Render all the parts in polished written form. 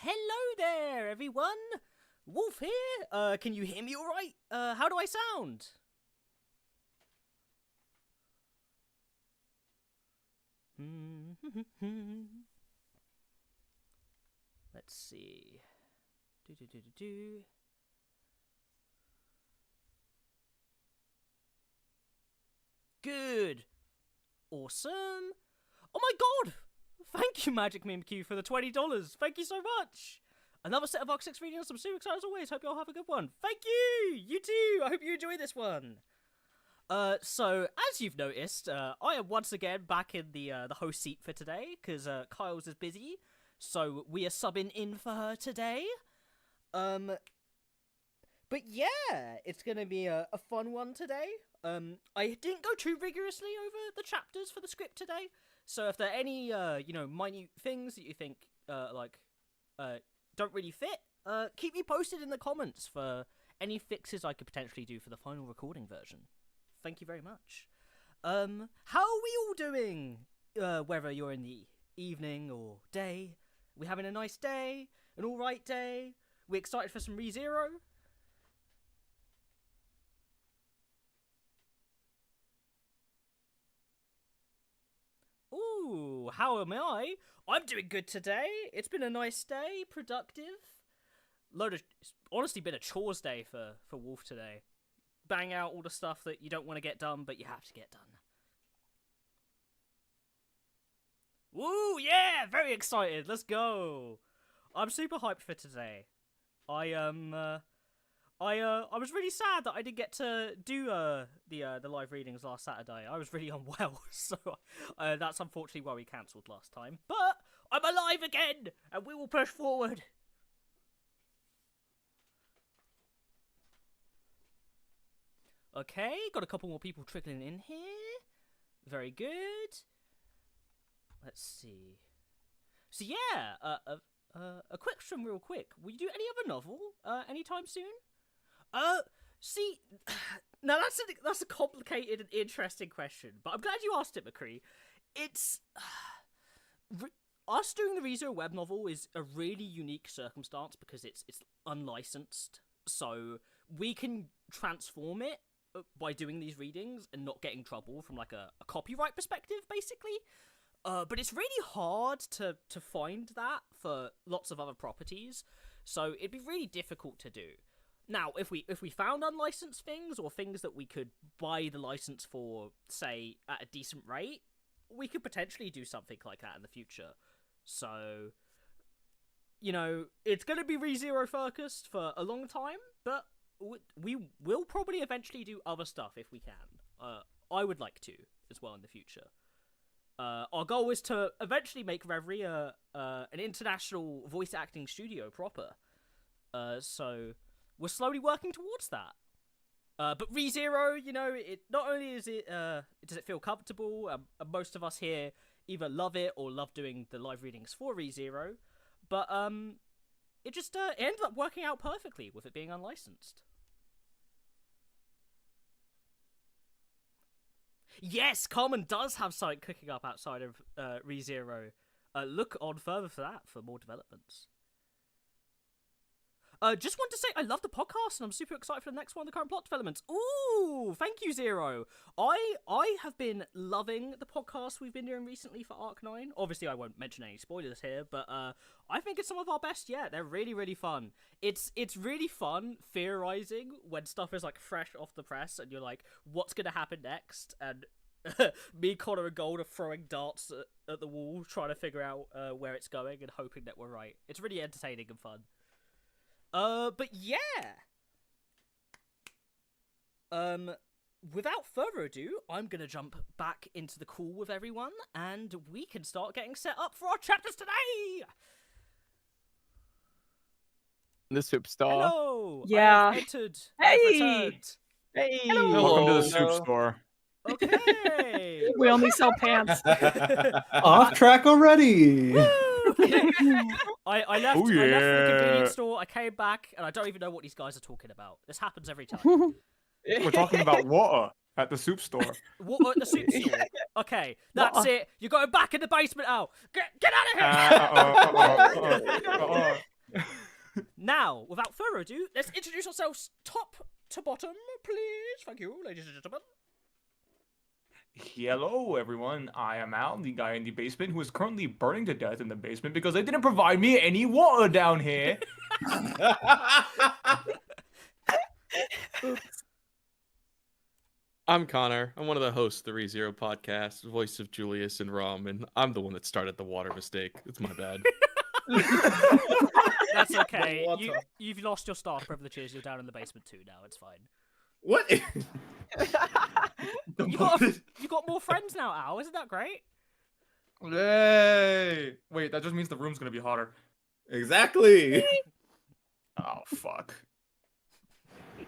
Hello there, everyone. Wolf here. Can you hear me all right? How do I sound? Let's see. Good. Awesome. Oh my god! Thank you, Magic Meme Q, for the $20. Thank you so much. Another set of Arc 6 readings. I'm super excited as always. Hope you all have a good one. Thank you! You too! I hope you enjoy this one. So, as you've noticed, I am once again back in the host seat for today, because Kyle's is busy, so we are subbing in for her today. But yeah, it's gonna be a fun one today. I didn't go too rigorously over the chapters for the script today, so if there are any, minute things that you think, don't really fit, keep me posted in the comments for any fixes I could potentially do for the final recording version. Thank you very much. How are we all doing? Whether you're in the evening or day, we having a nice day, an alright day? We excited for some ReZero? Ooh, how am I? I'm doing good today. It's been a nice day, productive. It's honestly been a chores day for Wolf today. Bang out all the stuff that you don't want to get done, but you have to get done. Woo, yeah, very excited. Let's go. I'm super hyped for today. I was really sad that I didn't get to do the live readings last Saturday. I was really unwell, so that's unfortunately why we cancelled last time. But I'm alive again, and we will push forward. Okay, got a couple more people trickling in here. Very good. Let's see. So yeah, a question real quick. Will you do any other novel anytime soon? See, now that's a complicated and interesting question, but I'm glad you asked it, McCree. It's us doing the ReZero web novel is a really unique circumstance because it's unlicensed, so we can transform it by doing these readings and not get in trouble from like a copyright perspective, basically. But it's really hard to find that for lots of other properties, so it'd be really difficult to do. Now, if we found unlicensed things or things that we could buy the license for, say, at a decent rate, we could potentially do something like that in the future. So, it's going to be ReZero focused for a long time, but we will probably eventually do other stuff if we can. I would like to as well in the future. Our goal is to eventually make Reverie an international voice acting studio proper. So we're slowly working towards that. But ReZero, it not only is it does it feel comfortable, and most of us here either love it or love doing the live readings for ReZero, but it just it ended up working out perfectly with it being unlicensed. Yes, Carmen does have something cooking up outside of ReZero. Look on further for that for more developments. Just want to say I love the podcast and I'm super excited for the next one, the current plot developments. Ooh, thank you, Zero. I have been loving the podcast we've been doing recently for Arc 9. Obviously, I won't mention any spoilers here, but I think it's some of our best yet. They're really, really fun. It's really fun theorizing when stuff is like fresh off the press and you're like, what's gonna happen next? And me, Connor, and Gold are throwing darts at the wall, trying to figure out where it's going and hoping that we're right. It's really entertaining and fun. But yeah. Without further ado, I'm gonna jump back into the call with everyone, and we can start getting set up for our chapters today. The soup store. Hello. Yeah. I have entered. Hey. I've returned. Hey. Hello. Welcome to the soup store. Okay. We only sell pants. Off track already. Woo! I left. Oh, I left for the yeah. convenience store. I came back, and I don't even know what these guys are talking about. This happens every time. We're talking about water at the soup store. Water at the soup store. Okay, that's it. You're going back in the basement, Al. Get out of here. Now, without further ado, let's introduce ourselves top to bottom, please. Thank you, ladies and gentlemen. Hello, everyone. I am Al, the guy in the basement who is currently burning to death in the basement because they didn't provide me any water down here. I'm Connor. I'm one of the hosts of the ReZero podcast, voice of Julius and Rom, and I'm the one that started the water mistake. It's my bad. That's okay. You've lost your staff privileges. You're down in the basement too now. It's fine. What? You got more friends now, Al. Isn't that great? Yay! Wait, that just means the room's gonna be hotter. Exactly. Oh, fuck.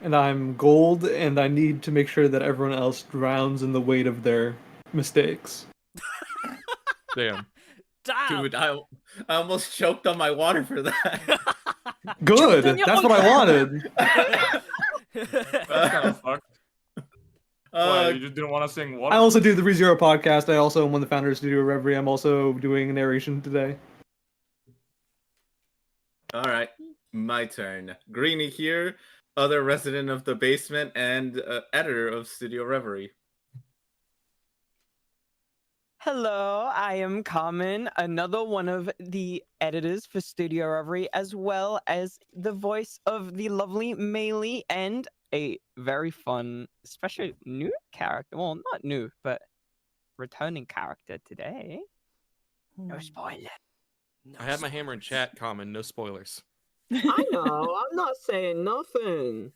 And I'm gold, and I need to make sure that everyone else drowns in the weight of their mistakes. Damn. Damn. Dude, I almost choked on my water for that. Good! That's what I wanted! That's kind of fucked. Why, you just didn't want to sing water? I also do the ReZero podcast. I also am one of the founders of Studio Reverie. I'm also doing narration today. Alright, my turn. Greenie here, other resident of the basement and editor of Studio Reverie. Hello, I am Carmen, another one of the editors for Studio Reverie, as well as the voice of the lovely Melee and a very fun, especially new character. Well, not new, but returning character today. No spoiler. I have my hammer in chat, Common. No spoilers. I know, I'm not saying nothing.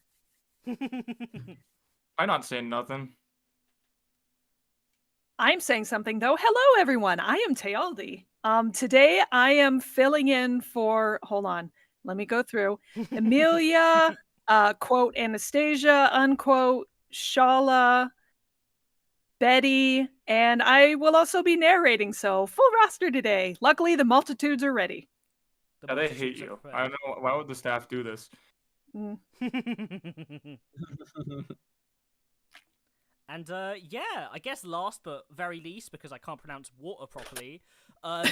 I'm not saying nothing. I'm saying something though. Hello everyone, I am Tealdi. Today I am filling in for, hold on, let me go through. Amelia, quote Anastasia, unquote, Shala, Betty, and I will also be narrating, so full roster today. Luckily the multitudes are ready. Yeah, they hate you. I don't know, why would the staff do this? And yeah, I guess last but very least, because I can't pronounce water properly. Hello,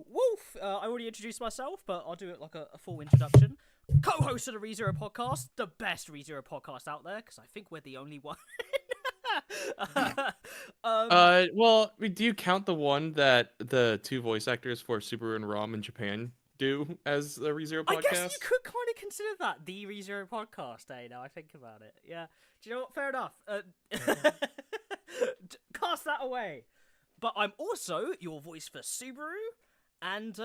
Wolf. I already introduced myself, but I'll do it like a full introduction. Co-host of the ReZero podcast, the best ReZero podcast out there, because I think we're the only one. Well, do you count the one that the two voice actors for Subaru and Rom in Japan do as a ReZero podcast? I guess you could kind of consider that the ReZero podcast, now I think about it. Yeah. Do you know what? Fair enough. Cast that away. But I'm also your voice for Subaru, and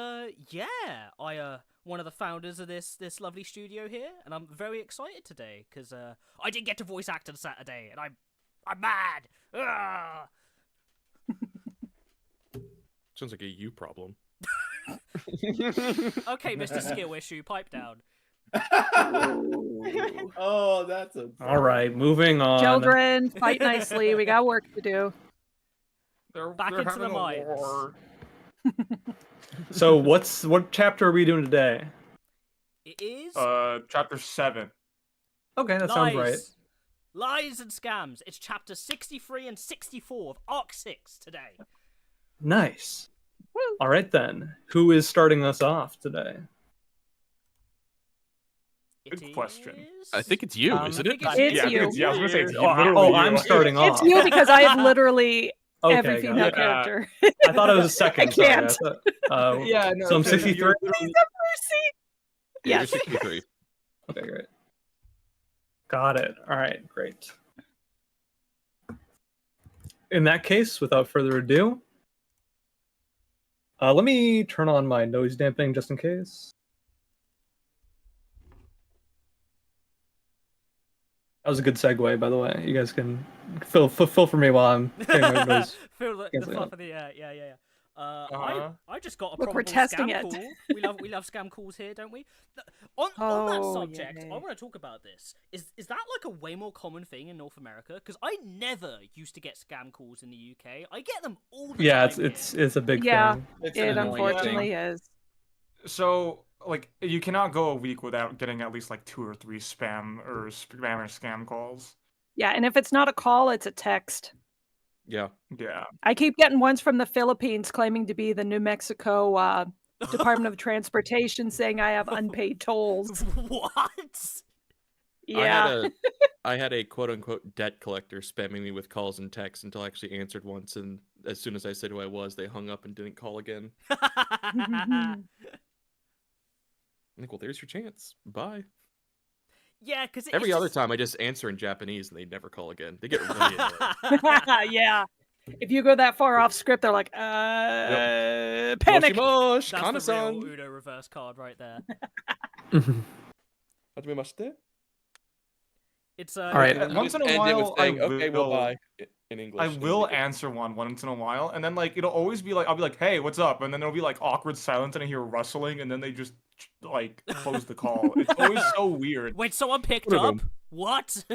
yeah, I one of the founders of this lovely studio here, and I'm very excited today because I didn't get to voice act on Saturday, and I'm mad. Ugh! Sounds like a you problem. Okay, Mr. Skill Issue, pipe down. Oh, that's a... Alright, moving on. Children, fight nicely. We got work to do. Back into the mines. So what chapter are we doing today? It is Chapter 7. Okay, that sounds right. Lies and scams. It's chapter 63 and 64 of Arc 6 today. Nice. Alright then. Who is starting us off today? Good question. I think it's you, isn't it? It's yeah, you. Yeah, I was gonna say it's Oh, I'm starting off. It's you because I have literally Okay, every got female it. character. I thought it was a second. I can't. Sorry, I thought- Yeah, no, so I'm so 63? you're- Yeah, Yes. you're 63. Okay, great. Got it. Alright, great. In that case, without further ado, let me turn on my noise dampening just in case. That was a good segue, by the way. You guys can fill for me while I'm getting my noise. Feel the cancel fluff out. of the air. Yeah. Uh-huh. I just got a Look, we're probable testing scam it. call. We love scam calls here, don't we? On that Oh, subject, yeah. I want to talk about this. Is that like a way more common thing in North America? Because I never used to get scam calls in the UK. I get them all the Yeah, time. it's a big Yeah. thing. It's It an annoying unfortunately thing. is. So, like, you cannot go a week without getting at least like 2 or 3 spam or scam calls. Yeah, and if it's not a call, it's a text. Yeah. Yeah. I keep getting ones from the Philippines claiming to be the New Mexico Department of Transportation saying I have unpaid tolls. What? Yeah. I had a quote unquote debt collector spamming me with calls and texts until I actually answered once, and as soon as I said who I was, they hung up and didn't call again. I'm like, well, there's your chance. Bye. Yeah, because Every other time I just answer in Japanese and they never call again. They get really annoyed. Yeah. If you go that far off script, they're like, panic. Moshimosh, That's the Kana-san. real Uno reverse card right there. Hajimemashite? It's All right. And Once in a just end it with while, saying, I okay, well, will- bye, in English. I and will make it- answer one once in a while, and then like it'll always be like I'll be like, "Hey, what's up?" And then there'll be like awkward silence, and I hear rustling, and then they just like close the call. It's always so weird. Wait, someone picked What are up? What?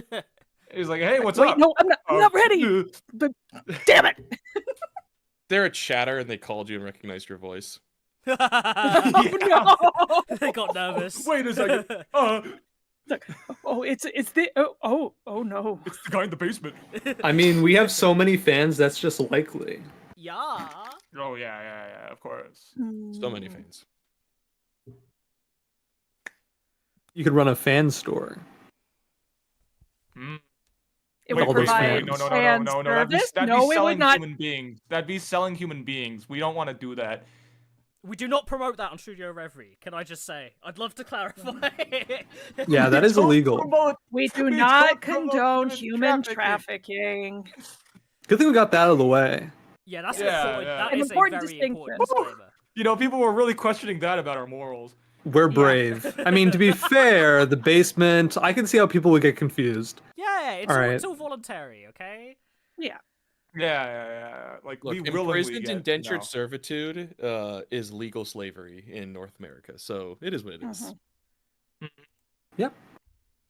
It's like, "Hey, what's Wait, up?" no, I'm not ready. But damn it. They're a chatter and they called you and recognized your voice. Oh, no. They got nervous. Wait a second. Oh, it's the oh no. It's the guy in the basement. I mean, we have so many fans. That's just likely. Yeah. Oh yeah, of course. So many fans. You could run a fan store. Hmm. It With would all those provide fans. No. fan That'd be service? selling No, it would not. human beings. That'd be selling human beings. We don't want to do that. We do not promote that on Studio Reverie, can I just say? I'd love to clarify. Yeah, that is Don't illegal. promote- We do We not don't promote condone human human trafficking. Good thing we got that out of the way. Yeah, that's Yeah, important. yeah. That An is important a very distinction. important disclaimer. You know, people were really questioning that about our morals. We're Yeah. brave. I mean, to be fair, the basement, I can see how people would get confused. Yeah, it's All all, right. it's all voluntary, okay? Yeah. Like Look, we willingly imprisoned get, indentured no. servitude is legal slavery in North America, so it is what it is. Mhm.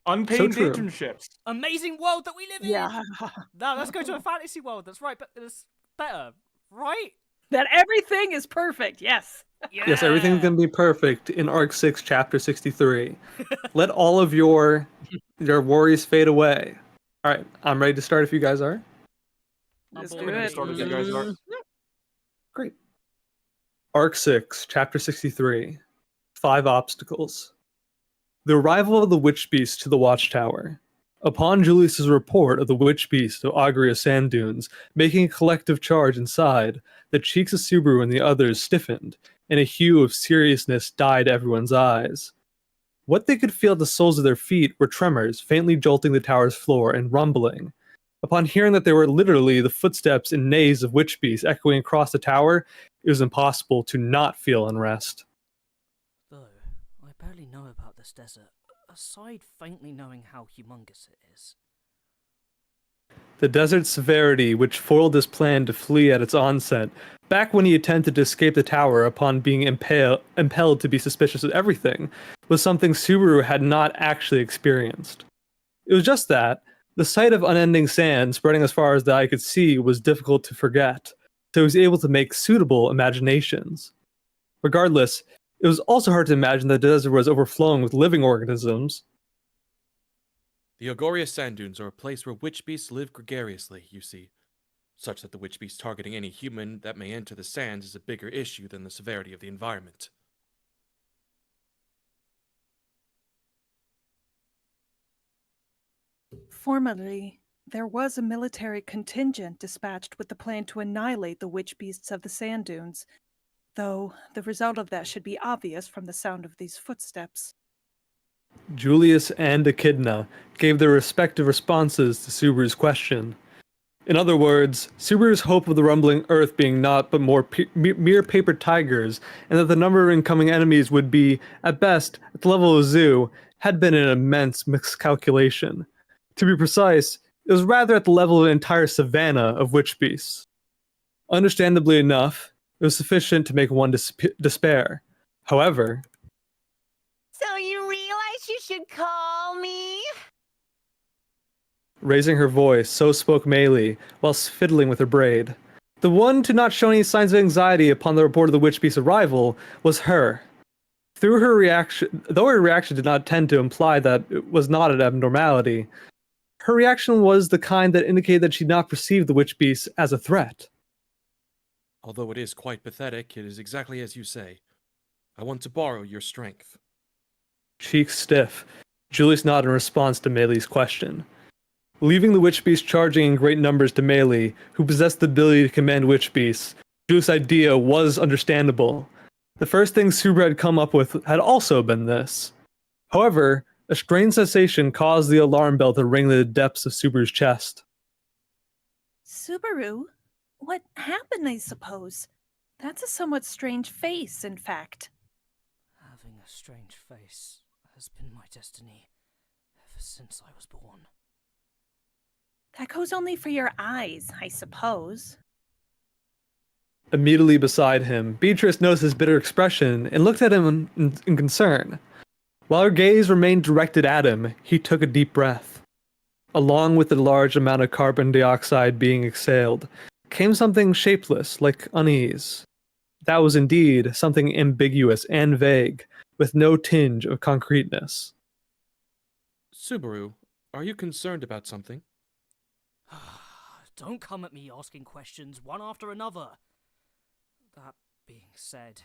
Unpaid true. internships. Amazing world that we live in! Yeah. No, let's go to a fantasy world. That's right, but it's better, right? That everything is perfect. Yes. Yes, everything's going to be perfect in Arc 6, Chapter 63. Let all of your worries fade away. All right, I'm ready to start if you guys are. Let's I'm do born it. ready. Start if you guys are. Great. Arc 6, Chapter 63. 5 Obstacles. The arrival of the Witch Beast to the Watchtower. Upon Julius's report of the Witch Beast of Agria Sand Dunes making a collective charge inside, the cheeks of Subaru and the others stiffened, and a hue of seriousness dyed everyone's eyes. What they could feel at the soles of their feet were tremors faintly jolting the tower's floor and rumbling. Upon hearing that they were literally the footsteps and neighs of Witch Beasts echoing across the tower, it was impossible to not feel unrest. Though, I barely know about this desert, aside faintly knowing how humongous it is. The desert's severity, which foiled his plan to flee at its onset, back when he attempted to escape the tower upon being impelled to be suspicious of everything, was something Subaru had not actually experienced. It was just that, the sight of unending sand spreading as far as the eye could see was difficult to forget, so he was able to make suitable imaginations. Regardless, it was also hard to imagine that the desert was overflowing with living organisms. The Agoria Sand Dunes are a place where witch beasts live gregariously, you see. Such that the witch beast targeting any human that may enter the sands is a bigger issue than the severity of the environment. Formerly, there was a military contingent dispatched with the plan to annihilate the witch beasts of the sand dunes, though the result of that should be obvious from the sound of these footsteps. Julius and Echidna gave their respective responses to Subaru's question. In other words, Subaru's hope of the rumbling earth being naught but mere paper tigers, and that the number of incoming enemies would be, at best, at the level of a zoo, had been an immense miscalculation. To be precise, it was rather at the level of an entire savanna of witch beasts. Understandably enough, it was sufficient to make one despair. However, So you realize you should call me? raising her voice, so spoke Meili, whilst fiddling with her braid. The one to not show any signs of anxiety upon the report of the witch beast's arrival was her. Though her reaction did not tend to imply that it was not an abnormality, her reaction was the kind that indicated that she did not perceive the witch beast as a threat. Although it is quite pathetic, it is exactly as you say. I want to borrow your strength. Cheeks stiff, Julius nodded in response to Meili's question. Leaving the witch beast charging in great numbers to Meili, who possessed the ability to command witch beasts, Julius' idea was understandable. The first thing Subaru had come up with had also been this. However, a strange sensation caused the alarm bell to ring in the depths of Subaru's chest. Subaru? What happened, I suppose? That's a somewhat strange face, in fact. Having a strange face has been my destiny ever since I was born. That goes only for your eyes, I suppose. Immediately beside him, Beatrice noticed his bitter expression and looked at him in concern. While her gaze remained directed at him, he took a deep breath. Along with the large amount of carbon dioxide being exhaled, came something shapeless, like unease. That was indeed something ambiguous and vague, with no tinge of concreteness. Subaru, are you concerned about something? Don't come at me asking questions one after another. That being said,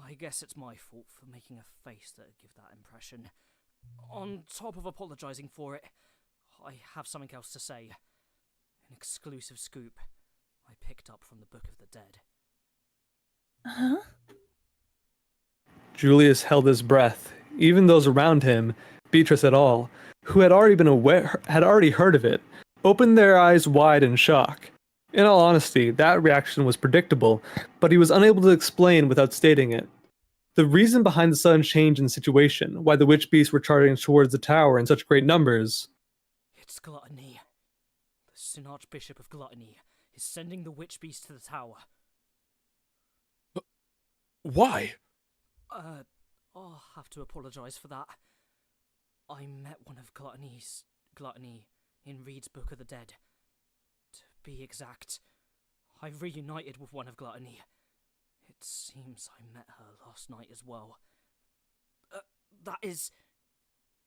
I guess it's my fault for making a face that'd give that impression. On top of apologizing for it, I have something else to say. An exclusive scoop I picked up from the Book of the Dead. Huh? Julius held his breath. Even those around him, Beatrice et al., who had already heard of it, opened their eyes wide in shock. In all honesty, that reaction was predictable, but he was unable to explain without stating it. The reason behind the sudden change in the situation, why the witch beasts were charging towards the tower in such great numbers. It's gluttony. The Sin Archbishop of Gluttony is sending the witch beast to the tower. Why? I'll have to apologize for that. I met one of Gluttony in Reed's Book of the Dead. To be exact, I reunited with one of Gluttony. It seems I met her last night as well. That is...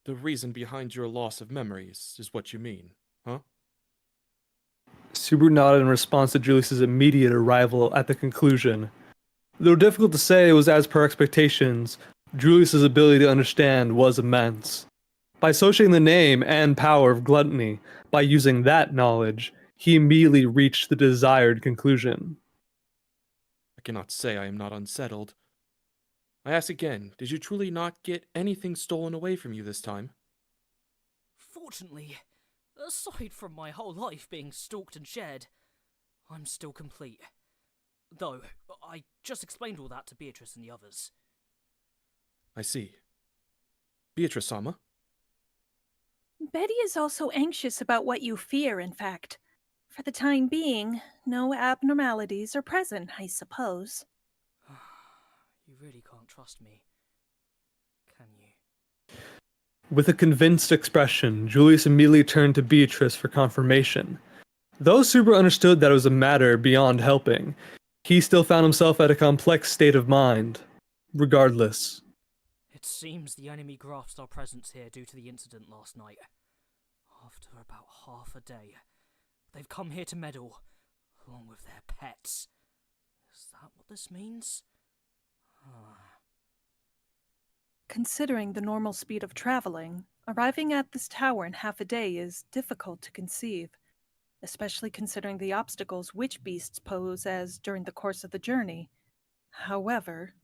The reason behind your loss of memories is what you mean, huh? Subaru nodded in response to Julius's immediate arrival at the conclusion. Though difficult to say it was as per expectations, Julius's ability to understand was immense. By associating the name and power of Gluttony, by using that knowledge, he immediately reached the desired conclusion. I cannot say I am not unsettled. I ask again, did you truly not get anything stolen away from you this time? Fortunately, aside from my whole life being stalked and shared, I'm still complete. Though, I just explained all that to Beatrice and the others. I see. Beatrice-sama? Betty is also anxious about what you fear, in fact. For the time being, no abnormalities are present, I suppose. You really can't trust me, can you? With a convinced expression, Julius immediately turned to Beatrice for confirmation. Though Subaru understood that it was a matter beyond helping, he still found himself at a complex state of mind. Regardless. It seems the enemy grasped our presence here due to the incident last night. After about half a day, they've come here to meddle, along with their pets. Is that what this means? Considering the normal speed of traveling, arriving at this tower in half a day is difficult to conceive, especially considering the obstacles witch beasts pose as during the course of the journey. However,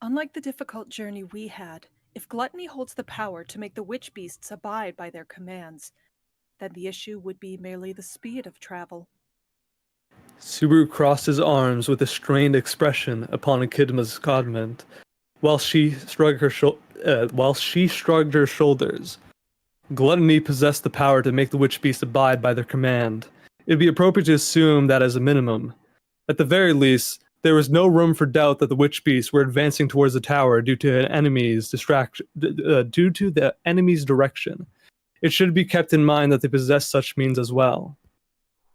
unlike the difficult journey we had, if Gluttony holds the power to make the witch beasts abide by their commands, then the issue would be merely the speed of travel. Subaru crossed his arms with a strained expression upon Echidna's comment, while she shrugged her shoulders. Gluttony possessed the power to make the witch beast abide by their command. It would be appropriate to assume that as a minimum. At the very least, there was no room for doubt that the witch beasts were advancing towards the tower due to the enemy's direction. It should be kept in mind that they possess such means as well.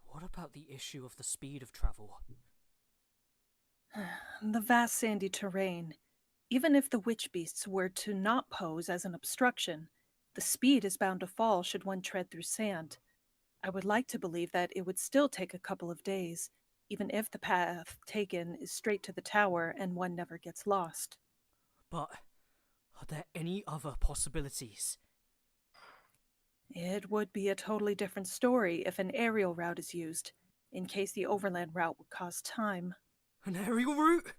What about the issue of the speed of travel? The vast sandy terrain. Even if the witch beasts were to not pose as an obstruction, the speed is bound to fall should one tread through sand. I would like to believe that it would still take a couple of days, even if the path taken is straight to the tower and one never gets lost. But are there any other possibilities? It would be a totally different story if an aerial route is used, in case the overland route would cause time. An aerial route?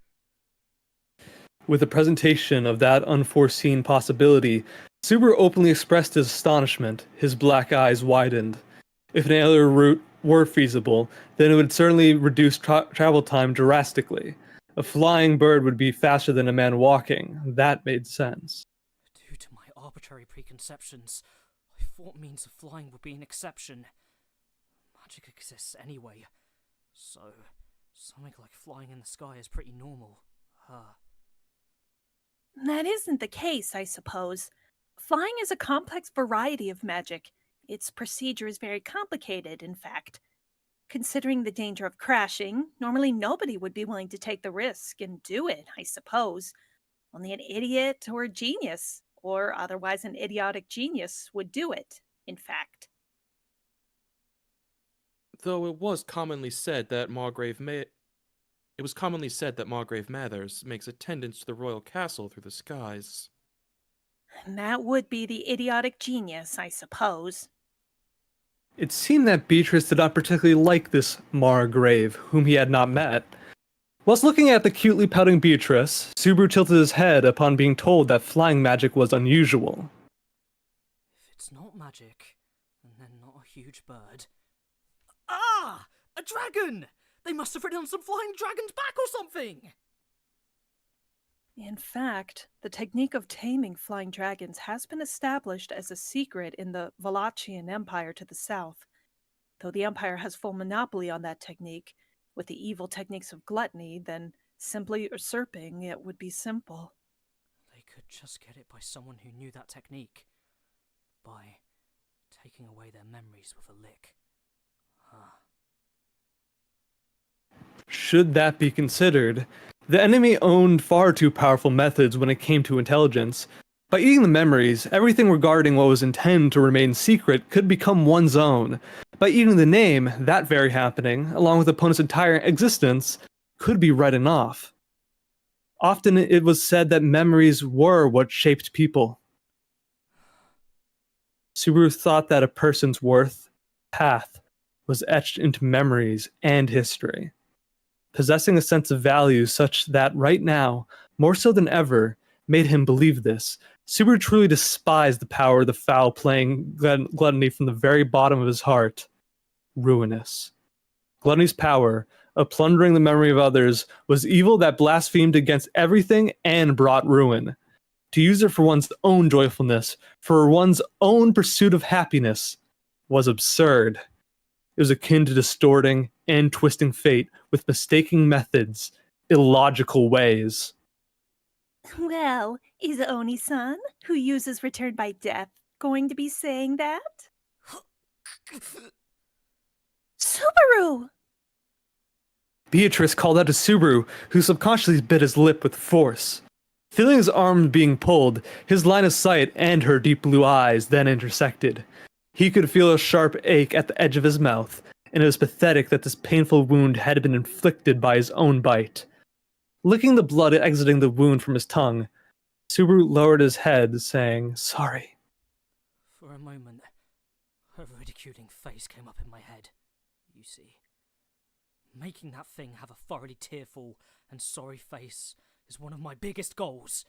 With the presentation of that unforeseen possibility, Subaru openly expressed his astonishment. His black eyes widened. If an aerial route were feasible, then it would certainly reduce travel time drastically. A flying bird would be faster than a man walking. That made sense. Due to my arbitrary preconceptions, I thought means of flying would be an exception. Magic exists anyway, so something like flying in the sky is pretty normal. That isn't the case, I suppose. Flying is a complex variety of magic. Its procedure is very complicated, in fact. Considering the danger of crashing, normally nobody would be willing to take the risk and do it, I suppose. Only an idiot or a genius, or otherwise an idiotic genius, would do it, in fact. Though it was commonly said that Margrave Mathers makes attendance to the royal castle through the skies. And that would be the idiotic genius, I suppose. It seemed that Beatrice did not particularly like this Margrave, whom he had not met. Whilst looking at the cutely pouting Beatrice, Subaru tilted his head upon being told that flying magic was unusual. If it's not magic, and then not a huge bird. Ah! A dragon! They must have ridden on some flying dragon's back or something! In fact, the technique of taming flying dragons has been established as a secret in the Wallachian Empire to the south. Though the Empire has full monopoly on that technique, with the evil techniques of gluttony, then simply usurping it would be simple. They could just get it by someone who knew that technique. By taking away their memories with a lick. Should that be considered, the enemy owned far too powerful methods when it came to intelligence. By eating the memories, everything regarding what was intended to remain secret could become one's own. By eating the name, that very happening, along with the opponent's entire existence, could be written off. Often it was said that memories were what shaped people. Subaru thought that a person's worth, path, was etched into memories and history. Possessing a sense of value such that right now, more so than ever, made him believe this. Subaru truly despised the power of the foul playing gluttony from the very bottom of his heart. Ruinous. Gluttony's power, of plundering the memory of others, was evil that blasphemed against everything and brought ruin. To use it for one's own joyfulness, for one's own pursuit of happiness, was absurd. It was akin to distorting and twisting fate with mistaking methods, illogical ways. Well, is Oni-san, who uses return by death, going to be saying that? Subaru! Beatrice called out to Subaru, who subconsciously bit his lip with force. Feeling his arm being pulled, his line of sight and her deep blue eyes then intersected. He could feel a sharp ache at the edge of his mouth, and it was pathetic that this painful wound had been inflicted by his own bite. Licking the blood exiting the wound from his tongue, Subaru lowered his head, saying, "Sorry." For a moment, a ridiculing face came up in my head, you see. Making that thing have a thoroughly tearful and sorry face is one of my biggest goals.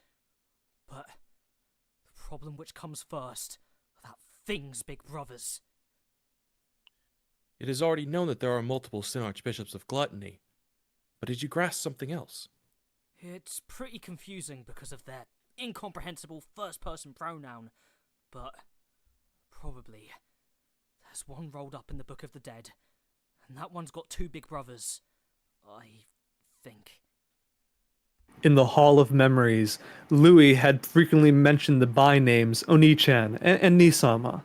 But the problem which comes first are that thing's big brothers. It is already known that there are multiple Sin Archbishops of Gluttony. But did you grasp something else? It's pretty confusing because of their incomprehensible first-person pronoun, but probably there's one rolled up in the Book of the Dead, and that one's got two big brothers, I think. In the Hall of Memories, Louis had frequently mentioned the by-names Oni-chan and Nisama.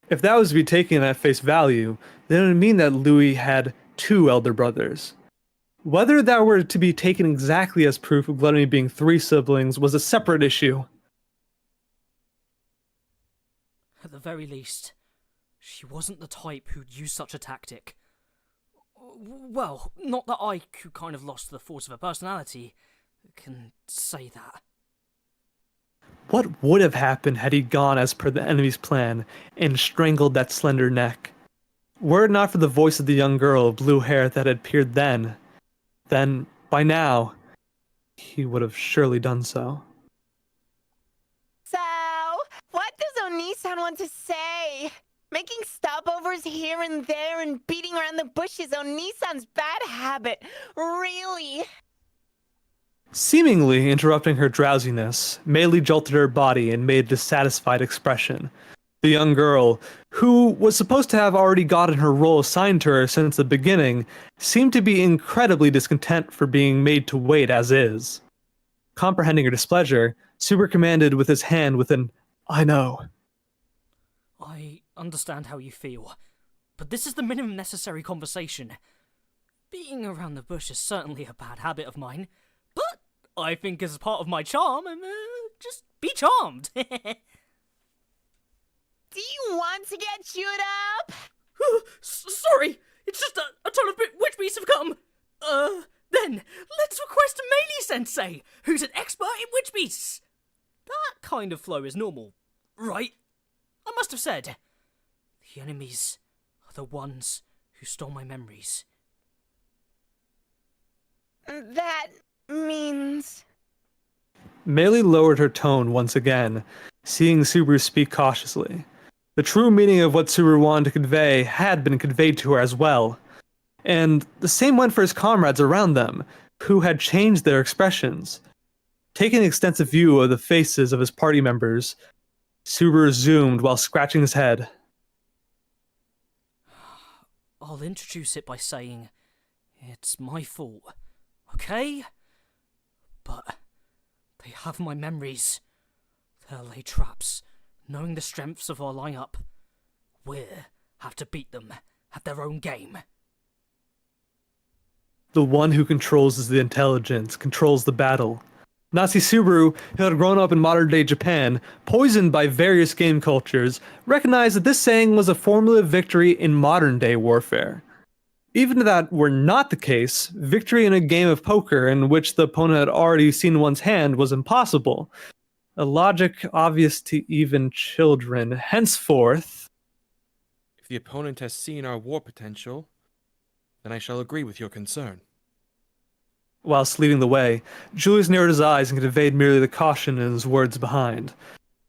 If that was to be taken at face value, then it would mean that Louis had two elder brothers. Whether that were to be taken exactly as proof of Gluttony being three siblings was a separate issue. At the very least, she wasn't the type who'd use such a tactic. Well, not that I, who kind of lost the force of her personality, can say that. What would have happened had he gone as per the enemy's plan and strangled that slender neck? Were it not for the voice of the young girl of blue hair that had appeared then, by now, he would have surely done so. So, what does Onisan want to say? Making stopovers here and there and beating around the bushes, Onisan's bad habit. Really? Seemingly interrupting her drowsiness, Meili jolted her body and made a dissatisfied expression. The young girl, who was supposed to have already gotten her role assigned to her since the beginning, seemed to be incredibly discontent for being made to wait as is. Comprehending her displeasure, Subaru commanded with his hand with an, "I know." I understand how you feel, but this is the minimum necessary conversation. Being around the bush is certainly a bad habit of mine, but I think as part of my charm, just be charmed. Do you want to get chewed up? Sorry, it's just a ton of witch beasts have come. Then, let's request Meili-sensei, who's an expert in witch beasts. That kind of flow is normal, right? I must have said, the enemies are the ones who stole my memories. That means... Meili lowered her tone once again, seeing Subaru speak cautiously. The true meaning of what Subaru wanted to convey had been conveyed to her as well. And the same went for his comrades around them, who had changed their expressions. Taking an extensive view of the faces of his party members, Subaru zoomed while scratching his head. I'll introduce it by saying, it's my fault, okay? But they have my memories. They'll lay traps, knowing the strengths of our lineup. We'll have to beat them at their own game. The one who controls the intelligence controls the battle. Nazi Subaru, who had grown up in modern-day Japan, poisoned by various game cultures, recognized that this saying was a formula of victory in modern-day warfare. Even if that were not the case, victory in a game of poker in which the opponent had already seen one's hand was impossible. A logic obvious to even children. Henceforth... If the opponent has seen our war potential, then I shall agree with your concern. Whilst leading the way, Julius narrowed his eyes and conveyed merely the caution in his words behind.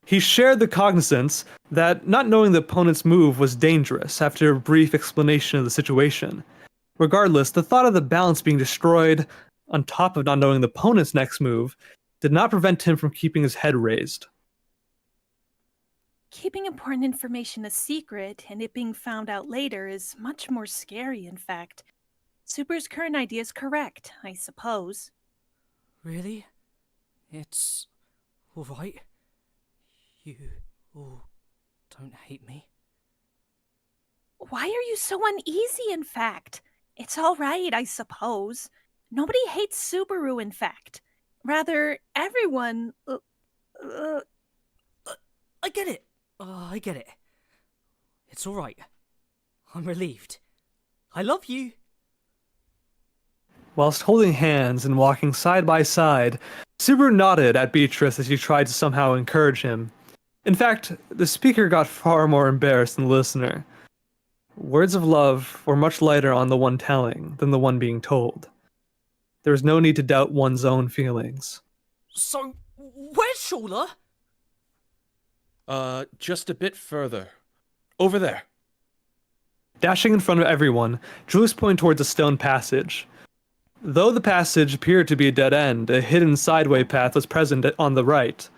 He shared the cognizance that not knowing the opponent's move was dangerous after a brief explanation of the situation. Regardless, the thought of the balance being destroyed, on top of not knowing the opponent's next move, did not prevent him from keeping his head raised. Keeping important information a secret and it being found out later is much more scary, in fact. Super's current idea is correct, I suppose. Really? It's alright? You all don't hate me? Why are you so uneasy, in fact? It's alright, I suppose. Nobody hates Subaru, in fact. Rather, everyone... I get it. I get it. It's alright. I'm relieved. I love you. Whilst holding hands and walking side by side, Subaru nodded at Beatrice as she tried to somehow encourage him. In fact, the speaker got far more embarrassed than the listener. Words of love were much lighter on the one telling than the one being told. There was no need to doubt one's own feelings. So, where's Shula? Just a bit further. Over there. Dashing in front of everyone, Julius pointed towards a stone passage. Though the passage appeared to be a dead end, a hidden sideway path was present on the right.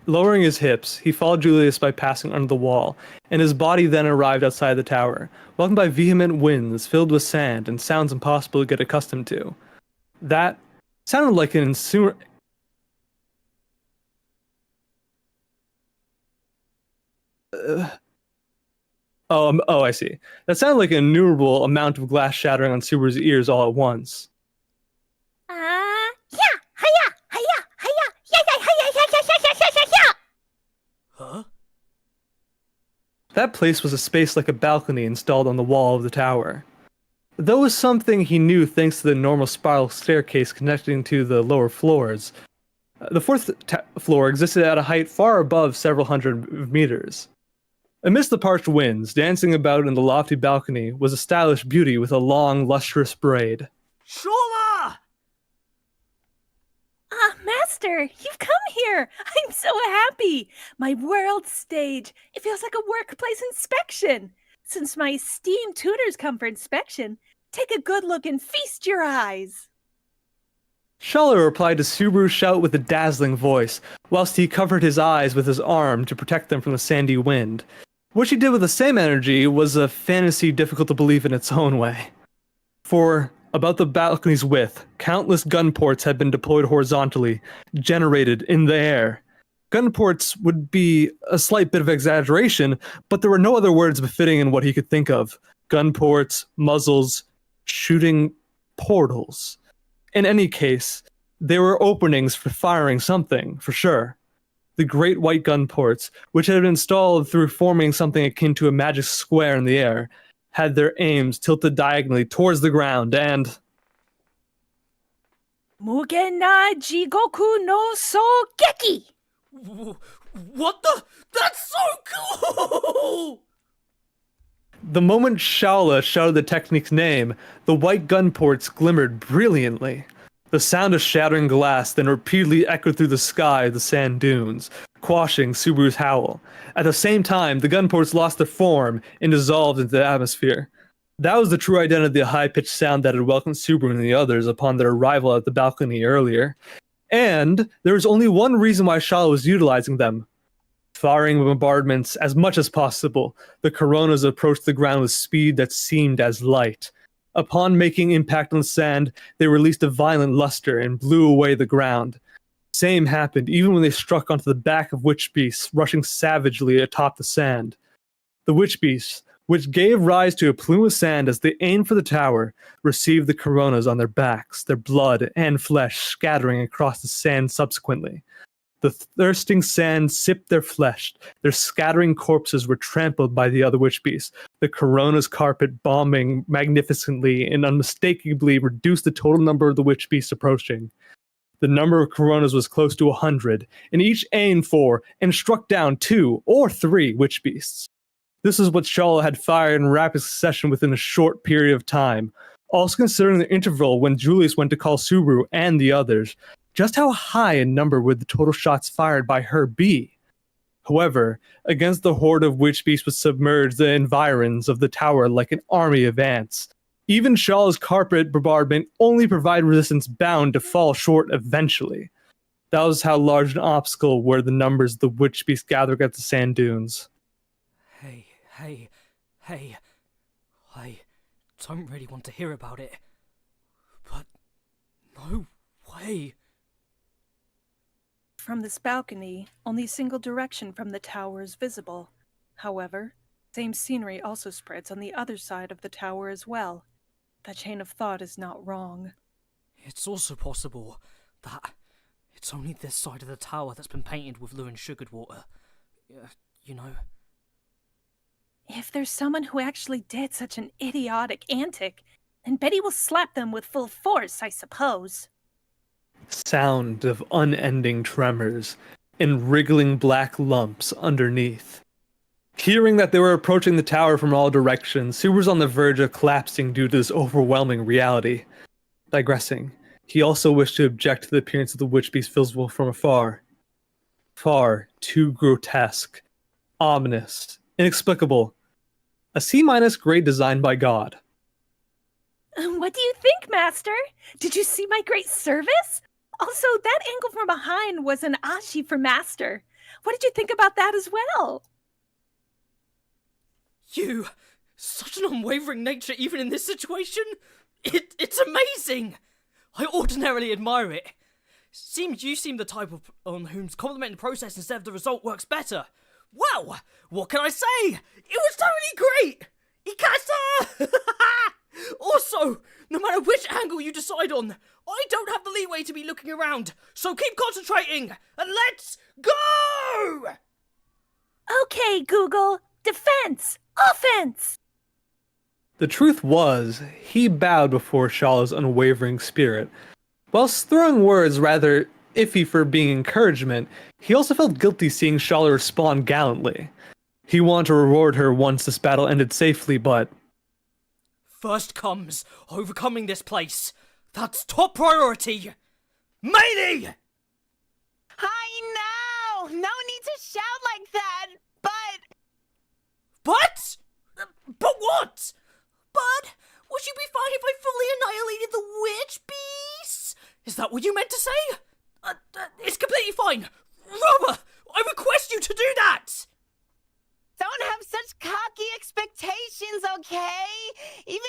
Lowering his hips, he followed Julius by passing under the wall, and his body then arrived outside the tower, welcomed by vehement winds filled with sand and sounds impossible to get accustomed to. That sounded like an I see. That sounded like an innumerable amount of glass shattering on Subaru's ears all at once. Yeah, hiya, hiya. That place was a space like a balcony installed on the wall of the tower. Though it was something he knew thanks to the normal spiral staircase connecting to the lower floors, the fourth floor existed at a height far above several hundred meters. Amidst the parched winds, dancing about in the lofty balcony was a stylish beauty with a long, lustrous braid. Shola! Ah, Master, you've come here. I'm so happy. My world stage. It feels like a workplace inspection. Since my esteemed tutors come for inspection, take a good look and feast your eyes. Shala replied to Subaru's shout with a dazzling voice, whilst he covered his eyes with his arm to protect them from the sandy wind. What she did with the same energy was a fantasy difficult to believe in its own way. For about the balcony's width, countless gun ports had been deployed horizontally, generated in the air. Gun ports would be a slight bit of exaggeration, but there were no other words befitting in what he could think of. Gun ports, muzzles, shooting portals. In any case, they were openings for firing something, for sure. The great white gun ports, which had been installed through forming something akin to a magic square in the air, had their aims tilted diagonally towards the ground and... Mugen na Jigoku no Sogeki! What the? That's so cool! The moment Shaola shouted the technique's name, the white gun ports glimmered brilliantly. The sound of shattering glass then repeatedly echoed through the sky of the sand dunes, quashing Subaru's howl. At the same time, the gun ports lost their form and dissolved into the atmosphere. That was the true identity of the high-pitched sound that had welcomed Subaru and the others upon their arrival at the balcony earlier. And there was only one reason why Shaola was utilizing them. Firing bombardments as much as possible, the Coronas approached the ground with speed that seemed as light. Upon making impact on the sand, they released a violent luster and blew away the ground. Same happened even when they struck onto the back of witch beasts, rushing savagely atop the sand. The witch beasts, which gave rise to a plume of sand as they aimed for the tower, received the Coronas on their backs, their blood and flesh scattering across the sand subsequently. The thirsting sand sipped their flesh. Their scattering corpses were trampled by the other witch beasts. The Corona's carpet bombing magnificently and unmistakably reduced the total number of the witch beasts approaching. The number of Coronas was close to 100, and each aimed for and struck down 2 or 3 witch beasts. This is what Shala had fired in rapid succession within a short period of time. Also considering the interval when Julius went to call Subaru and the others, just how high in number would the total shots fired by her be? However, against the horde of witch beasts would submerge the environs of the tower like an army of ants. Even Shala's carpet bombardment only provided resistance bound to fall short eventually. That was how large an obstacle were the numbers of the witch beasts gathered at the sand dunes. Hey. I don't really want to hear about it. But no way. From this balcony, only a single direction from the tower is visible. However, same scenery also spreads on the other side of the tower as well. That chain of thought is not wrong. It's also possible that it's only this side of the tower that's been painted with blue and sugared water. You know. If there's someone who actually did such an idiotic antic, then Betty will slap them with full force, I suppose. Sound of unending tremors and wriggling black lumps underneath. Hearing that they were approaching the tower from all directions, Subaru was on the verge of collapsing due to this overwhelming reality. Digressing, he also wished to object to the appearance of the witch beast visible from afar. Far too grotesque, ominous, inexplicable. A C- grade designed by God. What do you think, Master? Did you see my great service? Also, that angle from behind was an ashi for Master. What did you think about that as well? You! Such an unwavering nature even in this situation! It's amazing! I ordinarily admire it. Seems you seem the type of on whom's complimenting the process instead of the result works better. Well, what can I say? It was totally great! Ikasa! Also, no matter which angle you decide on, I don't have the leeway to be looking around, so keep concentrating, and let's go! Okay, Google. defense, offense. The truth was, he bowed before Shala's unwavering spirit. Whilst throwing words rather iffy for being encouragement, he also felt guilty seeing Shala respond gallantly. He wanted to reward her once this battle ended safely, but... First comes overcoming this place. That's top priority. Melee! I know! No need to shout like that, but... But? But what? But would you be fine if I fully annihilated the witch beast? Is that what you meant to say? It's completely fine. Robber, I request you to do that! Don't have such cocky expectations, okay? Even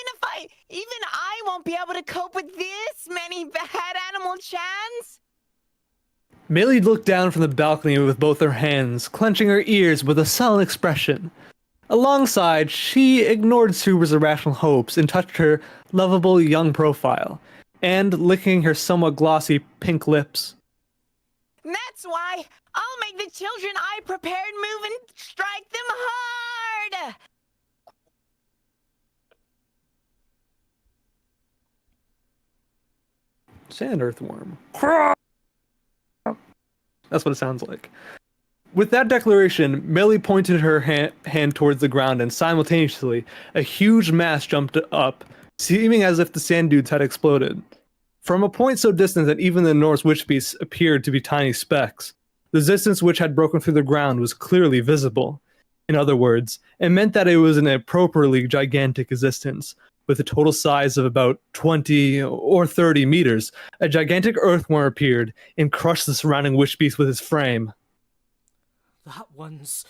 I won't be able to cope with this many bad animal chants. Melee looked down from the balcony with both her hands, clenching her ears with a sullen expression. Alongside, she ignored Subaru's irrational hopes and touched her lovable young profile, and licking her somewhat glossy pink lips. That's why I'll make the children I prepared move and strike them hard! Sand earthworm. That's what it sounds like. With that declaration, Millie pointed her hand towards the ground, and simultaneously, a huge mass jumped up, seeming as if the sand dunes had exploded. From a point so distant that even the Norse witch beasts appeared to be tiny specks, the resistance which had broken through the ground was clearly visible. In other words, it meant that it was an appropriately gigantic existence. With a total size of about 20 or 30 meters, a gigantic earthworm appeared and crushed the surrounding witch beast with its frame. That one's...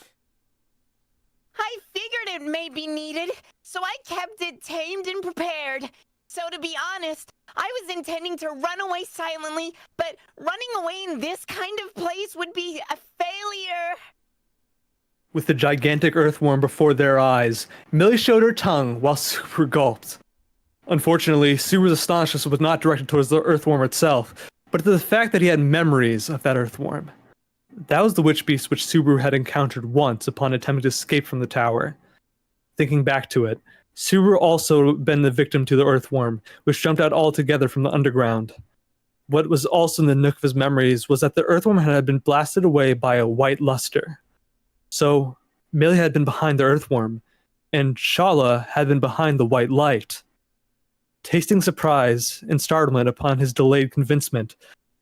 I figured it may be needed, so I kept it tamed and prepared. So to be honest, I was intending to run away silently, but running away in this kind of place would be a failure. With the gigantic earthworm before their eyes, Millie showed her tongue while Subaru gulped. Unfortunately, Subaru's astonishment was not directed towards the earthworm itself, but to the fact that he had memories of that earthworm. That was the witch beast which Subaru had encountered once upon attempting to escape from the tower. Thinking back to it, Subaru also been the victim to the earthworm, which jumped out altogether from the underground. What was also in the nook of his memories was that the earthworm had been blasted away by a white luster. So, Millie had been behind the earthworm, and Shala had been behind the white light. Tasting surprise and startlement upon his delayed convincement,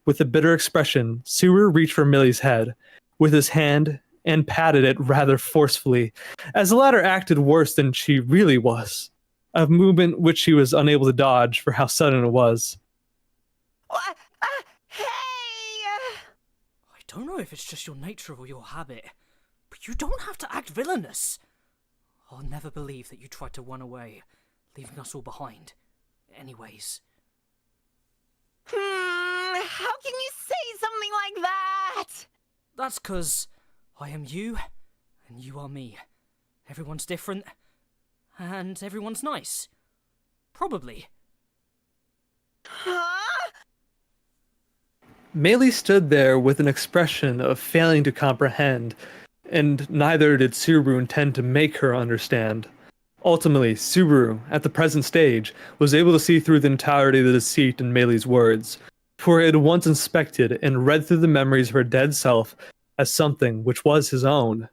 with a bitter expression, Subaru reached for Millie's head with his hand and patted it rather forcefully, as the latter acted worse than she really was, a movement which she was unable to dodge for how sudden it was. Hey! I don't know if it's just your nature or your habit, but you don't have to act villainous. I'll never believe that you tried to run away, leaving us all behind. Anyways. How can you say something like that? That's 'cause I am you, and you are me. Everyone's different, and everyone's nice. Probably. Huh? Melee stood there with an expression of failing to comprehend, and neither did Subaru intend to make her understand. Ultimately, Subaru, at the present stage, was able to see through the entirety of the deceit in Melee's words, for he had once inspected and read through the memories of her dead self as something which was his own.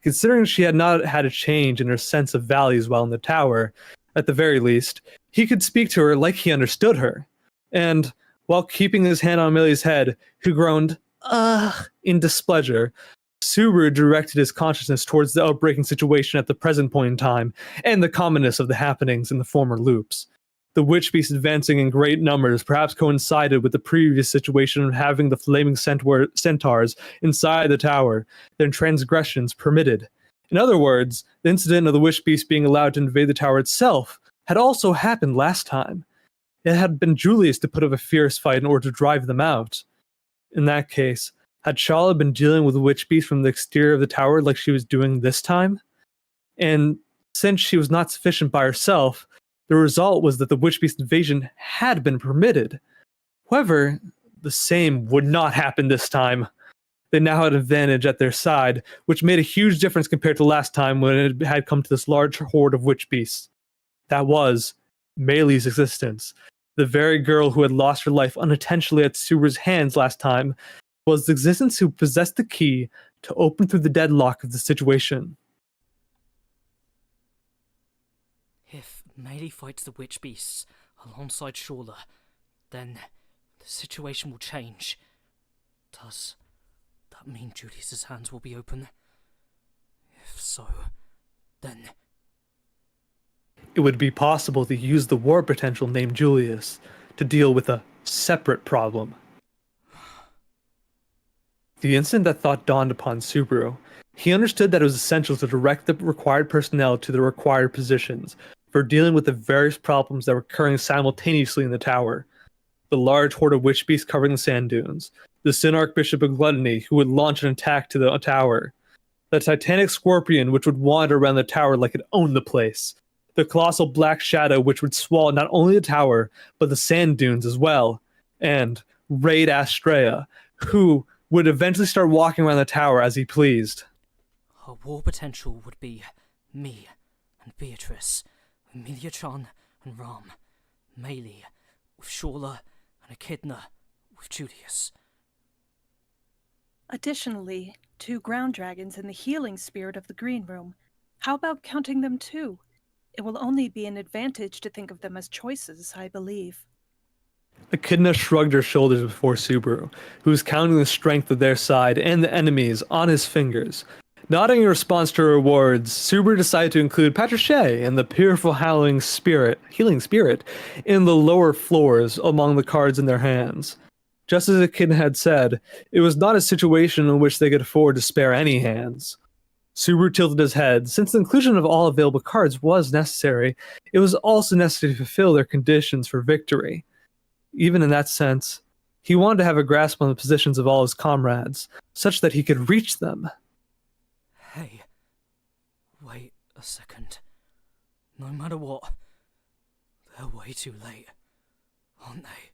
Considering she had not had a change in her sense of values while in the tower, at the very least, he could speak to her like he understood her. And, while keeping his hand on Millie's head, who groaned, "Ugh," in displeasure, Subaru directed his consciousness towards the outbreaking situation at the present point in time, and the commonness of the happenings in the former loops. The witch beast advancing in great numbers perhaps coincided with the previous situation of having the flaming centaurs inside the tower, their transgressions permitted. In other words, the incident of the witch beast being allowed to invade the tower itself had also happened last time. It had been Julius to put up a fierce fight in order to drive them out. In that case, had Shala been dealing with the witch beast from the exterior of the tower like she was doing this time? And since she was not sufficient by herself, the result was that the witch beast invasion had been permitted. However, the same would not happen this time. They now had an advantage at their side, which made a huge difference compared to last time when it had come to this large horde of witch beasts. That was Meili's existence. The very girl who had lost her life unintentionally at Subaru's hands last time was the existence who possessed the key to open through the deadlock of the situation. If Meili fights the witch beasts alongside Shawla, then the situation will change. Does that mean Julius's hands will be open? If so, then it would be possible to use the war potential named Julius to deal with a separate problem. The instant that thought dawned upon Subaru, he understood that it was essential to direct the required personnel to the required positions for dealing with the various problems that were occurring simultaneously in the tower. The large horde of witch beasts covering the sand dunes, the Sin Archbishop of Gluttony who would launch an attack to the tower, the titanic scorpion which would wander around the tower like it owned the place, the colossal black shadow which would swallow not only the tower, but the sand dunes as well, and Raid Astrea, who would eventually start walking around the tower as he pleased. Our war potential would be me and Beatrice, Emilia-chan and Ram, Meili with Shawla, and Echidna with Julius. Additionally, 2 ground dragons and the healing spirit of the green room. How about counting them too? It will only be an advantage to think of them as choices, I believe. Echidna shrugged her shoulders before Subaru, who was counting the strength of their side and the enemies on his fingers. Nodding in response to her words, Subaru decided to include Patricia and the fearful healing spirit in the lower floors among the cards in their hands. Just as Echidna had said, it was not a situation in which they could afford to spare any hands. Subaru tilted his head. Since the inclusion of all available cards was necessary, it was also necessary to fulfill their conditions for victory. Even in that sense, he wanted to have a grasp on the positions of all his comrades, such that he could reach them. Hey, wait a second. No matter what, they're way too late, aren't they?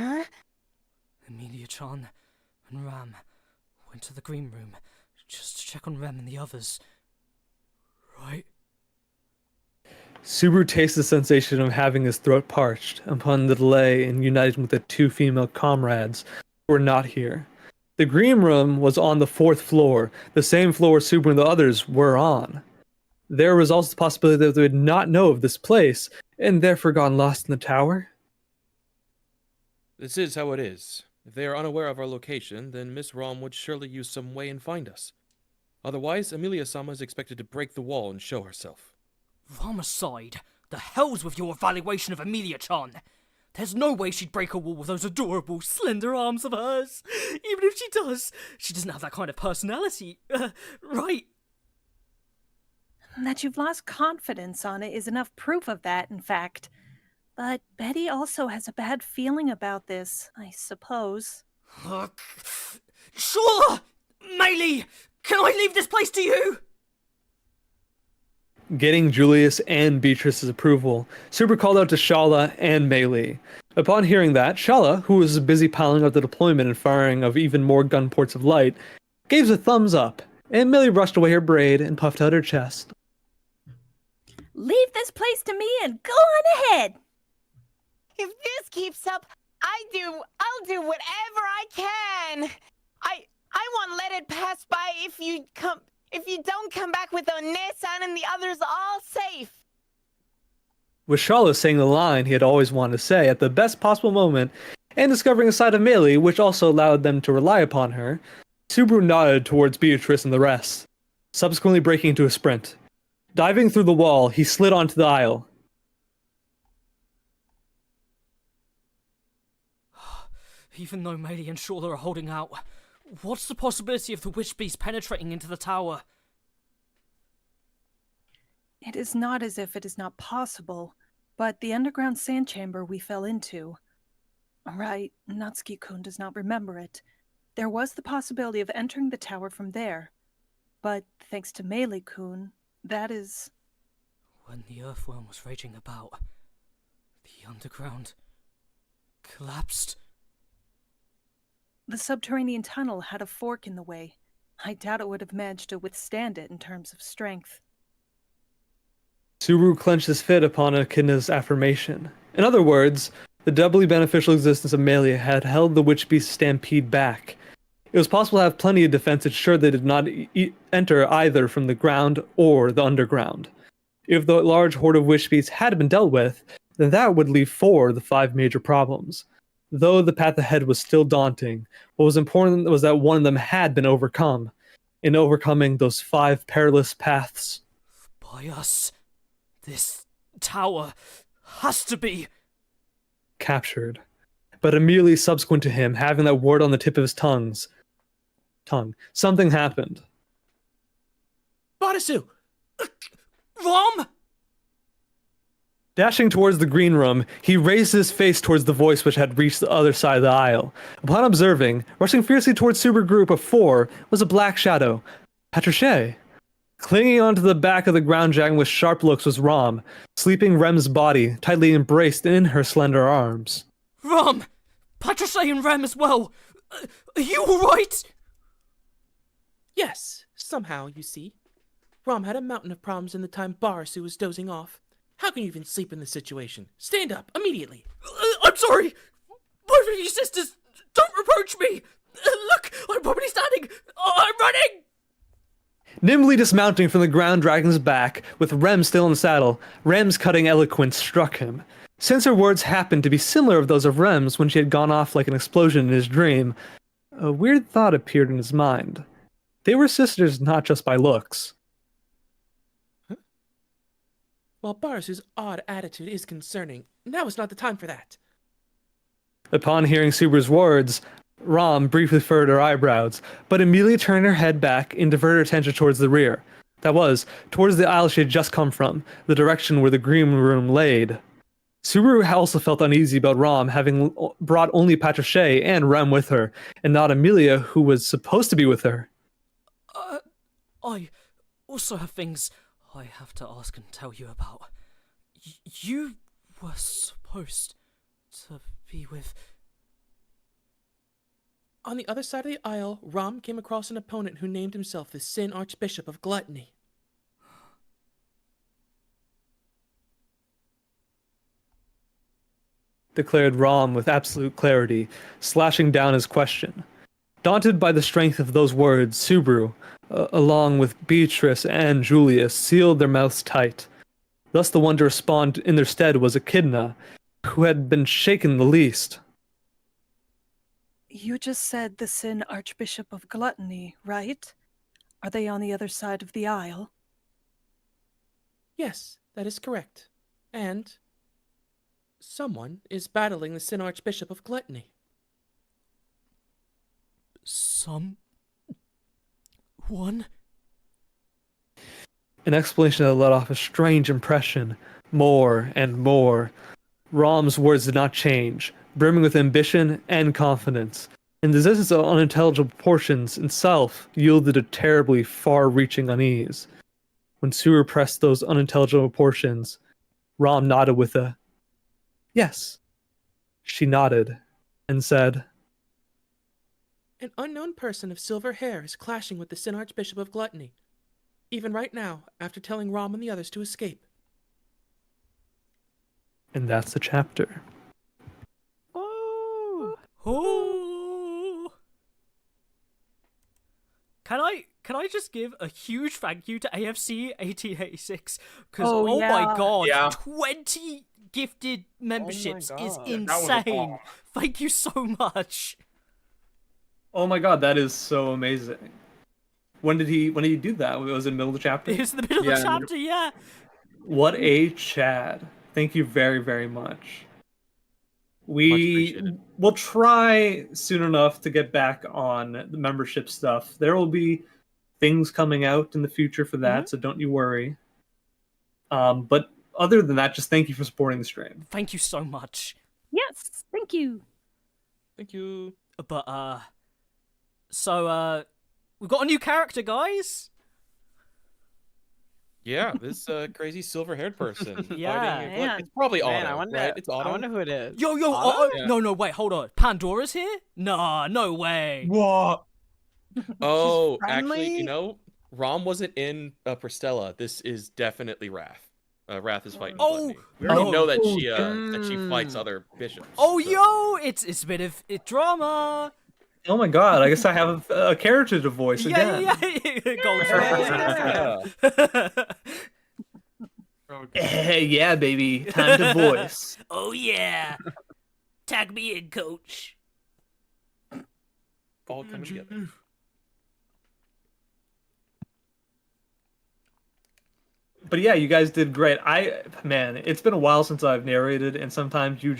Huh? Emilia-chan and Ram went to the green room just to check on Rem and the others, right? Subaru tasted the sensation of having his throat parched upon the delay in uniting with the 2 female comrades who were not here. The green room was on the 4th floor, the same floor Subaru and the others were on. There was also the possibility that they would not know of this place, and therefore gone lost in the tower. This is how it is. If they are unaware of our location, then Miss Rom would surely use some way and find us. Otherwise, Emilia-sama is expected to break the wall and show herself. Ram aside, the hell's with your evaluation of Emilia-chan? There's no way she'd break a wall with those adorable, slender arms of hers. Even if she does, she doesn't have that kind of personality, right? That you've lost confidence on it is enough proof of that, in fact. But Betty also has a bad feeling about this, I suppose. Sure! Meili! Can I leave this place to you? Getting Julius and Beatrice's approval, Subaru called out to Shala and Meili. Upon hearing that, Shala, who was busy piling up the deployment and firing of even more gun ports of light, gave a thumbs up, and Meili brushed away her braid and puffed out her chest. Leave this place to me and go on ahead. If this keeps up, I'll do whatever I can. I won't let it pass by if you don't come back with Onesan and the others all safe. With Shala saying the line he had always wanted to say at the best possible moment, and discovering a side of Meili which also allowed them to rely upon her, Subaru nodded towards Beatrice and the rest, subsequently breaking into a sprint. Diving through the wall, he slid onto the aisle. Even though Meili and Shawla are holding out, what's the possibility of the witch beast penetrating into the tower? It is not as if it is not possible, but the underground sand chamber we fell into. Right, Natsuki-kun does not remember it. There was the possibility of entering the tower from there. But thanks to Meili-kun, that is... When the earthworm was raging about, the underground collapsed. The subterranean tunnel had a fork in the way. I doubt it would have managed to withstand it in terms of strength. Subaru clenched his fist upon Echidna's affirmation. In other words, the doubly beneficial existence of Melia had held the witch beast stampede back. It was possible to have plenty of defense to ensure they did not enter either from the ground or the underground. If the large horde of witch beasts had been dealt with, then that would leave 4 of the 5 major problems. Though the path ahead was still daunting, what was important was that one of them had been overcome. In overcoming those 5 perilous paths. By us. This tower has to be captured. But immediately subsequent to him having that word on the tip of his tongue, something happened. Barasu! Rom! Dashing towards the green room, he raised his face towards the voice which had reached the other side of the aisle. Upon observing, rushing fiercely towards Super Group of 4 was a black shadow, Patricia. Clinging onto the back of the ground dragon with sharp looks was Rom, sleeping Rem's body tightly embraced in her slender arms. Rom! Patricia and Rem as well! Are you alright? Yes, somehow, you see. Rom had a mountain of problems in the time Barasu was dozing off. How can you even sleep in this situation? Stand up, immediately! I'm sorry! Both of you sisters, don't reproach me! Look, I'm probably standing! I'm running! Nimbly dismounting from the ground dragon's back, with Rem still in the saddle, Rem's cutting eloquence struck him. Since her words happened to be similar of those of Rem's when she had gone off like an explosion in his dream, a weird thought appeared in his mind. They were sisters not just by looks. While Barasu's odd attitude is concerning, now is not the time for that. Upon hearing Subaru's words, Rom briefly furrowed her eyebrows, but immediately turned her head back and diverted her attention towards the rear. That was, towards the aisle she had just come from, the direction where the green room laid. Subaru also felt uneasy about Rom having brought only Patricia and Rem with her, and not Amelia, who was supposed to be with her. I also have things I have to ask and tell you about. You were supposed to be with... On the other side of the aisle, Rom came across an opponent who named himself the Sin Archbishop of Gluttony. Declared Rom with absolute clarity, slashing down his question. Daunted by the strength of those words, Subaru, along with Beatrice and Julius, sealed their mouths tight. Thus the one to respond in their stead was Echidna, who had been shaken the least. You just said the Sin Archbishop of Gluttony, right? Are they on the other side of the aisle? Yes, that is correct. And someone is battling the Sin Archbishop of Gluttony. Someone? An explanation that let off a strange impression. More and more. Rom's words did not change, brimming with ambition and confidence. And the existence of unintelligible portions itself yielded a terribly far-reaching unease. When Subaru pressed those unintelligible portions, Rom nodded with a yes. She nodded and said, An unknown person of silver hair is clashing with the Sin Archbishop of Gluttony. Even right now, after telling Rom and the others to escape. and that's the chapter. Oh. Can I just give a huge thank you to AFC 1886 because Oh, my yeah. god, Yeah. 20 gifted memberships is God. Yeah, that was a insane. bomb. Thank you so much. Oh my god, that is so amazing. When did he do that? It was in the middle of the chapter? It was in the middle of Yeah, the chapter, yeah. What a Chad. Thank you very, very much. We appreciated. will try soon enough to get back on the membership stuff. There will be things coming out in the future for that, so don't you worry. But other than that, just thank you for supporting the stream. Thank you so much. Yes, thank you. Thank you. But so we've got a new character, guys. Yeah, this crazy silver-haired person. Yeah, fighting, man. it's probably Man, Otto, I wonder. right? It's I Otto. wonder who it is. Yo, Otto? Yeah. no, wait, hold on. Pandora's here? Nah, no way. What? Oh, actually, friendly? you know, Rom wasn't in Pristella. This is definitely Wrath. Wrath is fighting Oh, Gluttony. We already know that she fights mm. other bishops. Oh, so- yo, it's a bit of drama. Oh my god, I guess I have a character to voice again. Yeah. Gold Yeah. Okay. Hey, yeah, baby. Time to voice. Oh, yeah. Tag me in, coach. All coming together. But yeah, you guys did great. Man, it's been a while since I've narrated, and sometimes you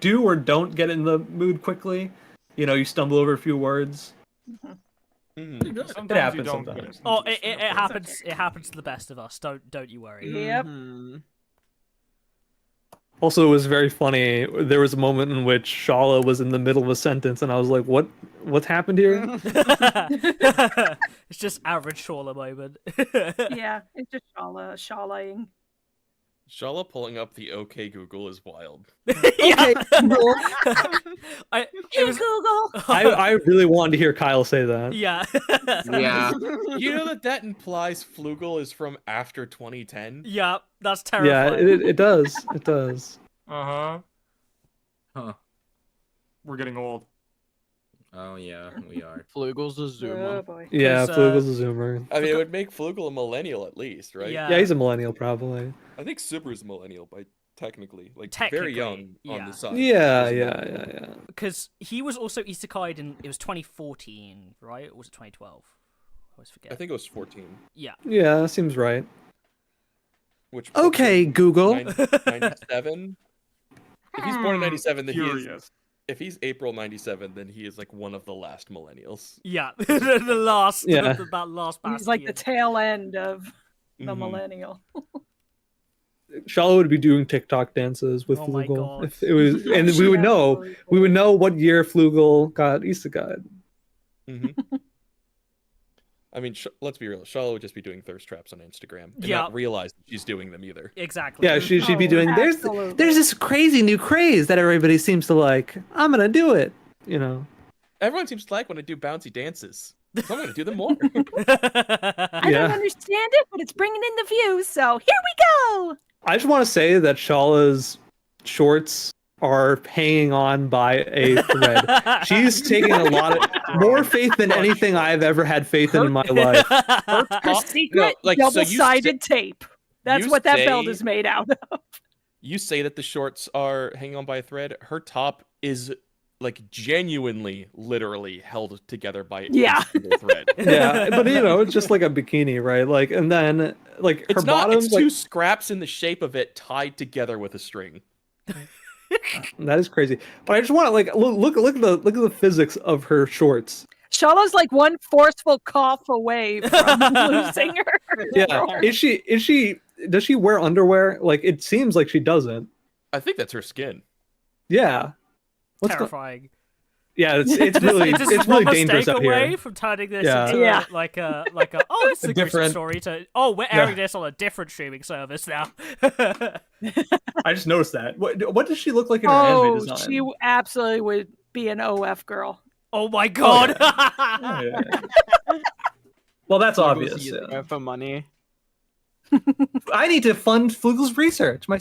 do or don't get in the mood quickly. You know, you stumble over a few words. Mhm. Sometimes happens you don't sometimes. get Oh, into it stuff. happens. It happens to the best of us. Don't you worry. Yep. Mhm. Also, it was very funny. There was a moment in which Shala was in the middle of a sentence, and I was like, what's happened here? It's just average Shawla moment. Yeah, it's just Shalaing. Shala pulling up the OK Google is wild. Okay. It Hey, was. Google. I really wanted to hear Kyle say that. Yeah. Yeah. You know that implies Flugel is from after 2010? Yeah, that's Yeah, terrifying. it does. It does. Uh-huh. Huh. We're getting old. Oh yeah, we are. Flugel's a Oh Zuma. boy. Yeah, 'Cause, Flugel's a zoomer. I mean, it would make Flugel a millennial at least, right? Yeah. Yeah, he's a millennial probably. I think Subaru's a millennial by technically, like Technically, very young yeah. on the side. Yeah, He's a yeah, millennial. yeah, yeah. Because he was also isekai'd in, it was 2014, right? Or was it 2012? I always forget. I think it was 14. Yeah. Yeah, seems right. Which puts Okay, him Google. 97. If he's born in 97, then he is. Curious. If he's April 97, then he is like one of the last millennials. Yeah. the last. Yeah. That last He's like the bastion. tail end of the Mhm. millennial. Shala would be doing TikTok dances with Oh my Flugel God. if it was, and we would know. We would know what year Flugel got isekai'd. hmm I mean, let's be real. Shala would just be doing thirst traps on Instagram and Yeah. not realize that she's doing them either. Exactly. Yeah, she'd be Oh, doing. absolutely. There's this crazy new craze that everybody seems to like. I'm gonna do it. You know. Everyone seems to like when I do bouncy dances. So I'm going to do them more. I Yeah. don't understand it, but it's bringing in the views, so here we go. I just want to say that Shala's shorts are hanging on by a thread. She's taking a lot of more faith than anything I've ever had faith in my life. Her secret like, so you double-sided tape. That's you what that belt say- is made out of. You say that the shorts are hanging on by a thread. Her top is like genuinely, literally held together by Yeah. a single thread. Yeah, but you know, it's just like a bikini, right? Like, and then like her It's not. bottom's It's like two scraps in the shape of it tied together with a string. that is crazy. But I just want to like look at the physics of her shorts. Shala's like one forceful cough away from losing her. Yeah, is she does she wear underwear? Like, it seems like she doesn't. I think that's her skin. Yeah. Terrifying. Yeah, it's really It's just it's one really dangerous mistake up away here. from turning this Yeah. into Yeah. like a oh, this is a gruesome different- story to we're airing this on a different streaming service now. I just noticed that. What does she look like in her anime Oh, design? she absolutely would be an OF girl. Oh my god. Oh, yeah. Well, that's obvious. Using Yeah. it for money. I need to fund Flugel's research. My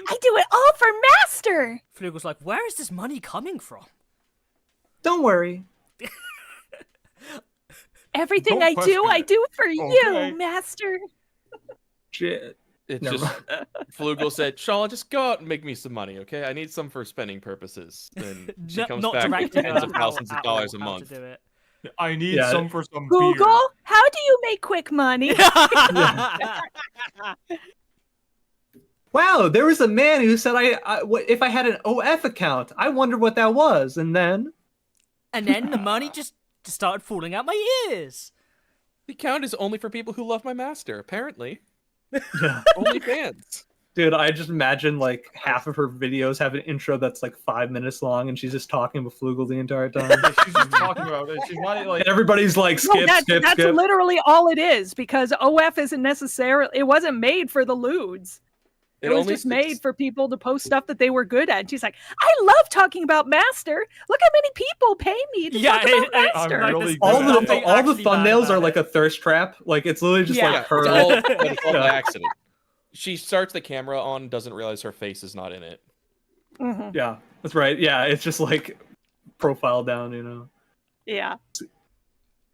I do it all for Master. Flugel's like, where is this money coming from? Don't worry. Everything Don't I question do, I it. do for Okay. you, Master. Shit. It's Never just Flugel said, "Shala, just go out and make me some money, okay? I need some for spending purposes." And she No- comes not back with directing tens her of thousands of how- dollars a how month. to do it. I need Yeah. some for some beer. Google, how do you make quick money? Wow, there was a man who said if I had an OF account, I wondered what that was, and then And then the money just started falling out my ears. The account is only for people who love my master, apparently. yeah. Only fans. Dude, I just imagine like half of her videos have an intro that's like 5 minutes long, and she's just talking with Flugel the entire time. She's just talking about it. She's not like. And everybody's like, skip, that's skip. literally all it is, because OF isn't necessarily, it wasn't made for the lewds. It was just made for people to post stuff that they were good at. And she's like, I love talking about Master. Look how many people pay me to talk about Master. Really all the actually bad thumbnails about are like a thirst trap. Like it's literally just like her. It's all by accident. She starts the camera on, doesn't realize her face is not in it. Mhm. Yeah, that's right. Yeah, it's just like profile down, you know. Yeah.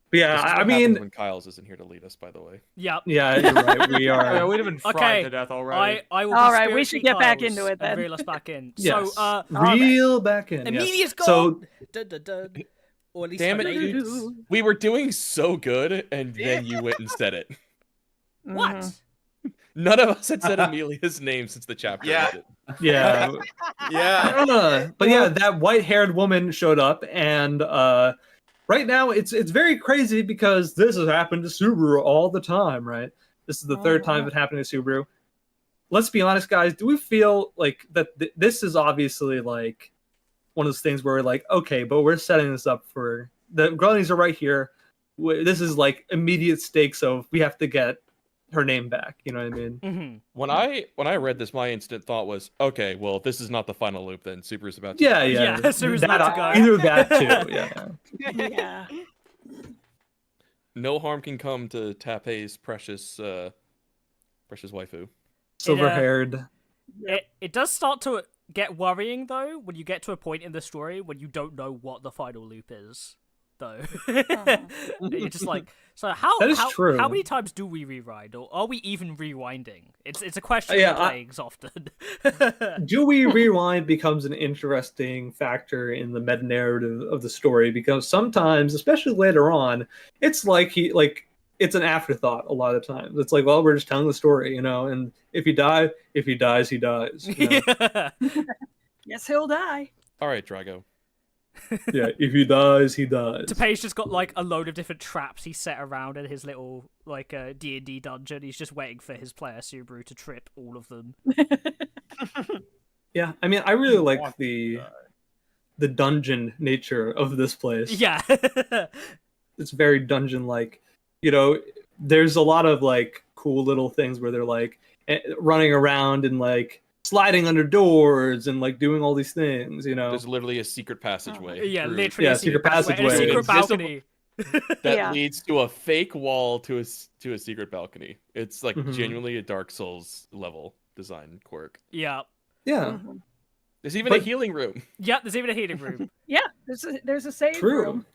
But yeah, This is I what mean, happens when Kyle's isn't here to lead us, by the way. Yep. yeah, you're right. We Yeah, are. we'd have been fried to death already. I will All be right, we should get back Kyle's into it and then. reel us back in. Yes. So, Reel back in. Amelia's yes. gone. So Dun, dun, dun. Or at least Damn her it, lady. dude. We were doing so good, and then you went and said it. What? Mhm. None of us had said Amelia's name since the chapter Yeah. ended. yeah, Yeah. but yeah, that white-haired woman showed up, and right now it's very crazy because this has happened to Subaru all the time, right? This is the third time it happened to Subaru. Let's be honest, guys. Do we feel like that this is obviously like one of those things where we're like, okay, but we're setting this up for the Grunnies are right here. This is like immediate stakes of we have to get her name back. You know what I mean? Mm-hmm. When I read this, my instant thought was, okay, well, this is not the final loop. Then Subaru's about to. Yeah. Yeah, Subaru's about to go. Either that too. Yeah. Yeah. No harm can come to Tapei's precious waifu. Silver-haired. It does start to get worrying though when you get to a point in the story when you don't know what the final loop is. Though you're just like, so how That is how, true. how many times do we rewind, or are we even rewinding? It's a question Yeah, that plagues often. Do we rewind becomes an interesting factor in the meta narrative of the story, because sometimes, especially later on, it's like it's an afterthought a lot of times. It's like, well, we're just telling the story, you know, and if he dies, he dies. You know? Yeah. Yes, he'll die. All right, Drago. Yeah, if he dies, he dies. Tapei's just got like a load of different traps he set around in his little like D&D dungeon. He's just waiting for his player Subaru to trip all of them. Yeah, I mean, I really like the dungeon nature of this place. Yeah. It's very dungeon-like. You know, there's a lot of like cool little things where they're like running around and like sliding under doors and like doing all these things, you know. There's literally a secret passageway. Yeah, through- literally Yeah, a secret passageway. And a passageway. secret Invisible- balcony. that Yeah. leads to a fake wall to a secret balcony. It's like Mhm. genuinely a Dark Souls level design quirk. Yeah. Yeah, Mhm. There's even a But- healing room. Yeah, there's even a heating room. Yeah, there's a save true. room.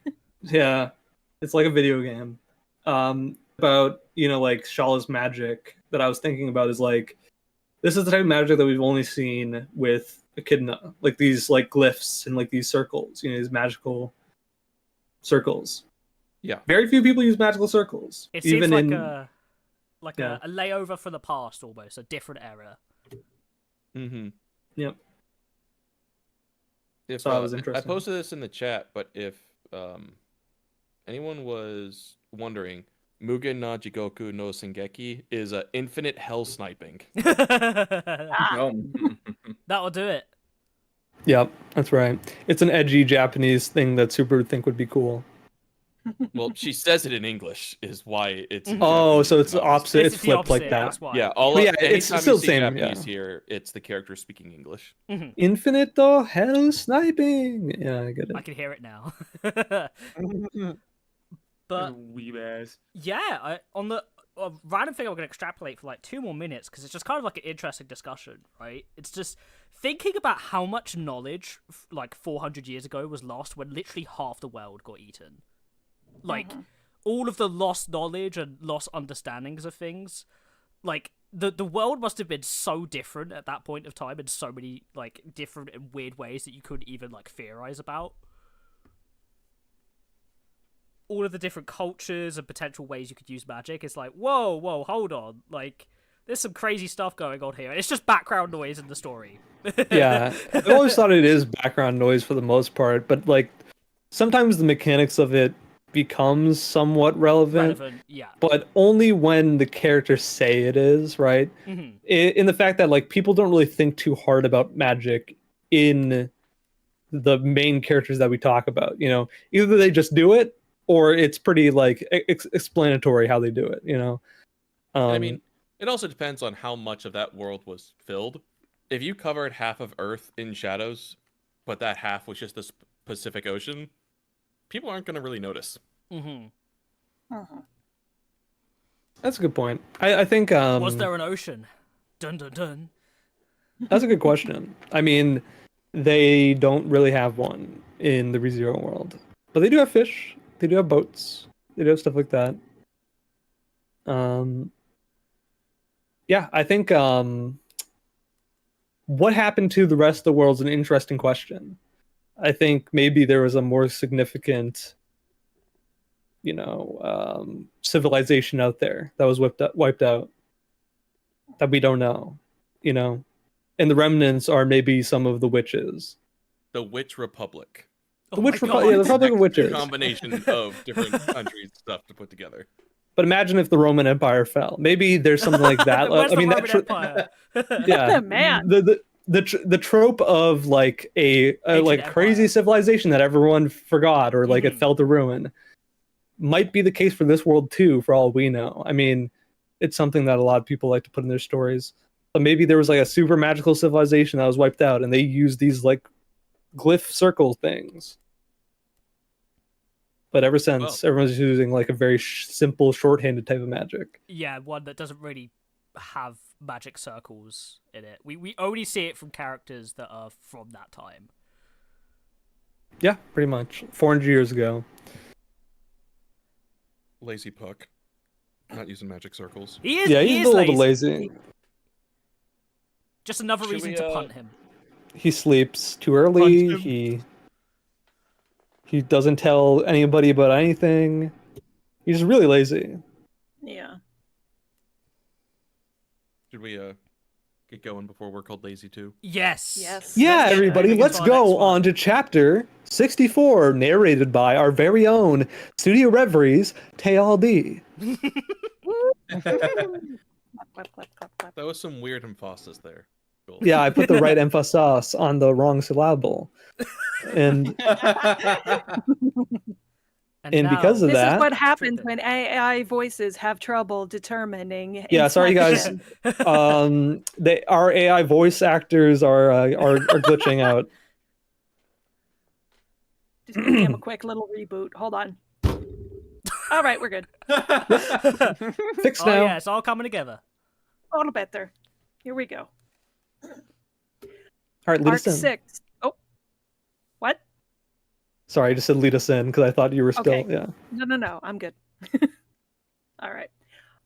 Yeah, it's like a video game. About, you know, like Shala's magic that I was thinking about is like, this is the type of magic that we've only seen with Echidna, like these like glyphs and like these circles, you know, these magical circles. Yeah. Very few people use magical circles. It seems even like in a layover for the past, almost a different era. Mm-hmm. Yep. If, So that was I interesting. posted this in the chat, but if anyone was wondering, Mugen no Jigoku no Sengeki is infinite hell sniping. Oh. That'll do it. Yep, that's right. It's an edgy Japanese thing that Super would think would be cool. Well, she says it in English, is why it's. in Oh, Japanese so it's and the not- opposite. It's the flipped like opposite, that. that's why. Yeah, all But of, yeah, it's anytime still you the see same, Japanese yeah. here, it's the character speaking English. Infinite hell sniping. Yeah, I get it. I can hear it now. But Weeb ass. yeah, on the random thing, I'm going to extrapolate for like 2 more minutes because it's just kind of like an interesting discussion, right? It's just thinking about how much knowledge like 400 years ago was lost when literally half the world got eaten. Like all of the lost knowledge and lost understandings of things. Like the world must have been so different at that point of time in so many like different and weird ways that you couldn't even like theorize about. All of the different cultures and potential ways you could use magic. It's like, whoa, hold on. Like, there's some crazy stuff going on here. It's just background noise in the story. Yeah, I've always thought it is background noise for the most part, but like sometimes the mechanics of it becomes somewhat relevant, yeah. but only when the characters say it is, right? Mhm. In the fact that like people don't really think too hard about magic in the main characters that we talk about. You know, either they just do it or it's pretty like explanatory how they do it. You know, I mean, it also depends on how much of that world was filled. If you covered half of Earth in shadows, but that half was just the Pacific Ocean, people aren't going to really notice. Mhm. that's a good point. I think Was there an ocean? Dun dun dun. that's a good question. I mean, they don't really have one in the ReZero world, but they do have fish. They do have boats. They do have stuff like that. Yeah, I think what happened to the rest of the world is an interesting question. I think maybe there was a more significant, civilization out there that was wiped out that we don't know, you know, and the remnants are maybe some of the witches. The Witch Republic. The Witch Republic, yeah, the Republic of Witches. Combination of different countries stuff to put together. But imagine if the Roman Empire fell. Maybe there's something like that. Where's I the mean, Roman Empire? yeah, Man. the trope of like a like Ancient crazy empire. civilization that everyone forgot or like it Mhm. fell to ruin might be the case for this world too, for all we know. I mean, it's something that a lot of people like to put in their stories. But maybe there was like a super magical civilization that was wiped out, and they used these like glyph circle things. But ever since, everyone's using like a very simple, shorthanded type of magic. Yeah, one that doesn't really have magic circles in it. We only see it from characters that are from that time. Yeah, pretty much. 400 years ago. Lazy Puck. Not using magic circles. He is. Yeah, he he's is a little lazy. lazy. Just another Should reason we, to punt him. He sleeps too early. Punch He doesn't tell anybody about anything. He's really lazy. Yeah. Should we get going before we're called lazy too? Yes. Yes. Yeah, Let's get everybody, moving let's into our next go one. on to chapter 64, narrated by our very own Studio Reverie's Tayal D. Clap, clap, clap, clap. That was some weird emphasis there. Cool. Yeah, I put the right emphasis on the wrong syllable. And And because of This that- is what happens Tripping. when AI voices have trouble determining. yeah, sorry guys. inflection. Our AI voice actors are glitching out. Just give him a quick little reboot. Hold on. All right, we're good. Fixed Oh now. yeah, it's all coming together. A little better. Here we go. All right, lead Arc us in. 6. Oh, what? Sorry, I just said lead us in because I thought you were still Okay. yeah. No. I'm good. All right.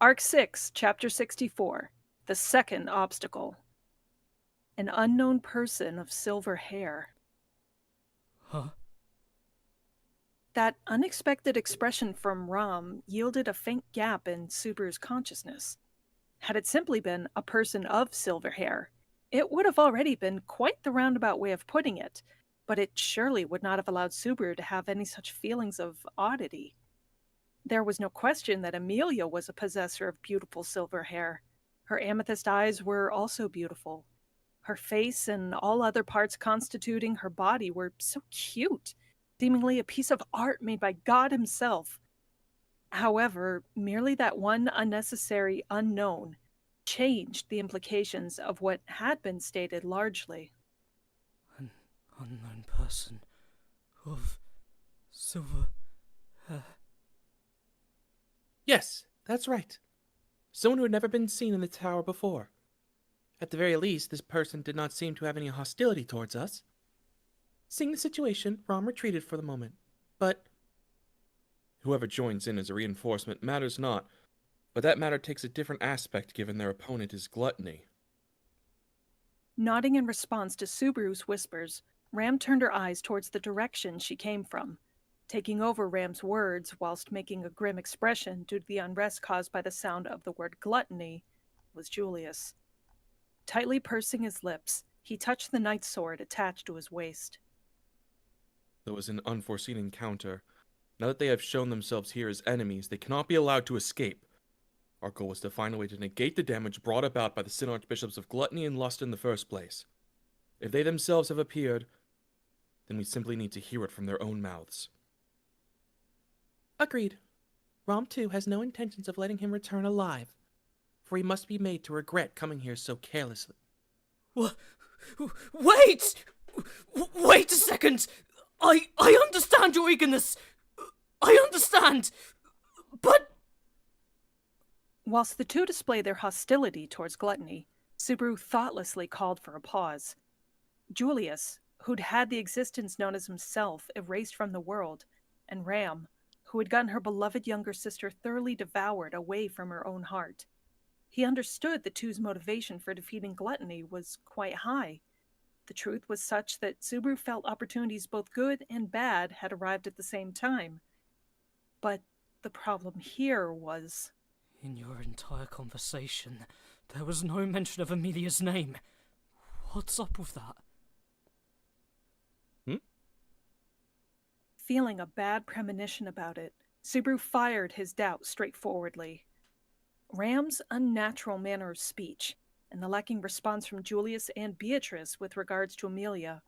Arc 6, Chapter 64. The second obstacle. An unknown person of silver hair. Huh? That unexpected expression from Ram yielded a faint gap in Subaru's consciousness. Had it simply been a person of silver hair, it would have already been quite the roundabout way of putting it, but it surely would not have allowed Subaru to have any such feelings of oddity. There was no question that Amelia was a possessor of beautiful silver hair. Her amethyst eyes were also beautiful. Her face and all other parts constituting her body were so cute, seemingly a piece of art made by God himself. However, merely that one unnecessary unknown changed the implications of what had been stated largely. An unknown person of silver hair. Yes, that's right. Someone who had never been seen in the tower before. At the very least, this person did not seem to have any hostility towards us. Seeing the situation, Rom retreated for the moment. But whoever joins in as a reinforcement matters not, but that matter takes a different aspect given their opponent is gluttony. Nodding in response to Subaru's whispers, Ram turned her eyes towards the direction she came from. Taking over Ram's words whilst making a grim expression due to the unrest caused by the sound of the word gluttony was Julius. Tightly pursing his lips, he touched the knight's sword attached to his waist. There was an unforeseen encounter, Now that they have shown themselves here as enemies, they cannot be allowed to escape. Our goal is to find a way to negate the damage brought about by the Sin Archbishops of gluttony and lust in the first place. If they themselves have appeared, then we simply need to hear it from their own mouths. Agreed. Rom 2 has no intentions of letting him return alive, for he must be made to regret coming here so carelessly. Wait! Wait a second! I understand your eagerness. I understand, but... Whilst the two display their hostility towards gluttony, Subaru thoughtlessly called for a pause. Julius, who'd had the existence known as himself erased from the world, and Ram, who had gotten her beloved younger sister thoroughly devoured away from her own heart. He understood the two's motivation for defeating gluttony was quite high. The truth was such that Subaru felt opportunities both good and bad had arrived at the same time. But the problem here was... In your entire conversation, there was no mention of Amelia's name. What's up with that? Feeling a bad premonition about it, Subaru fired his doubt straightforwardly. Ram's unnatural manner of speech, and the lacking response from Julius and Beatrice with regards to Amelia.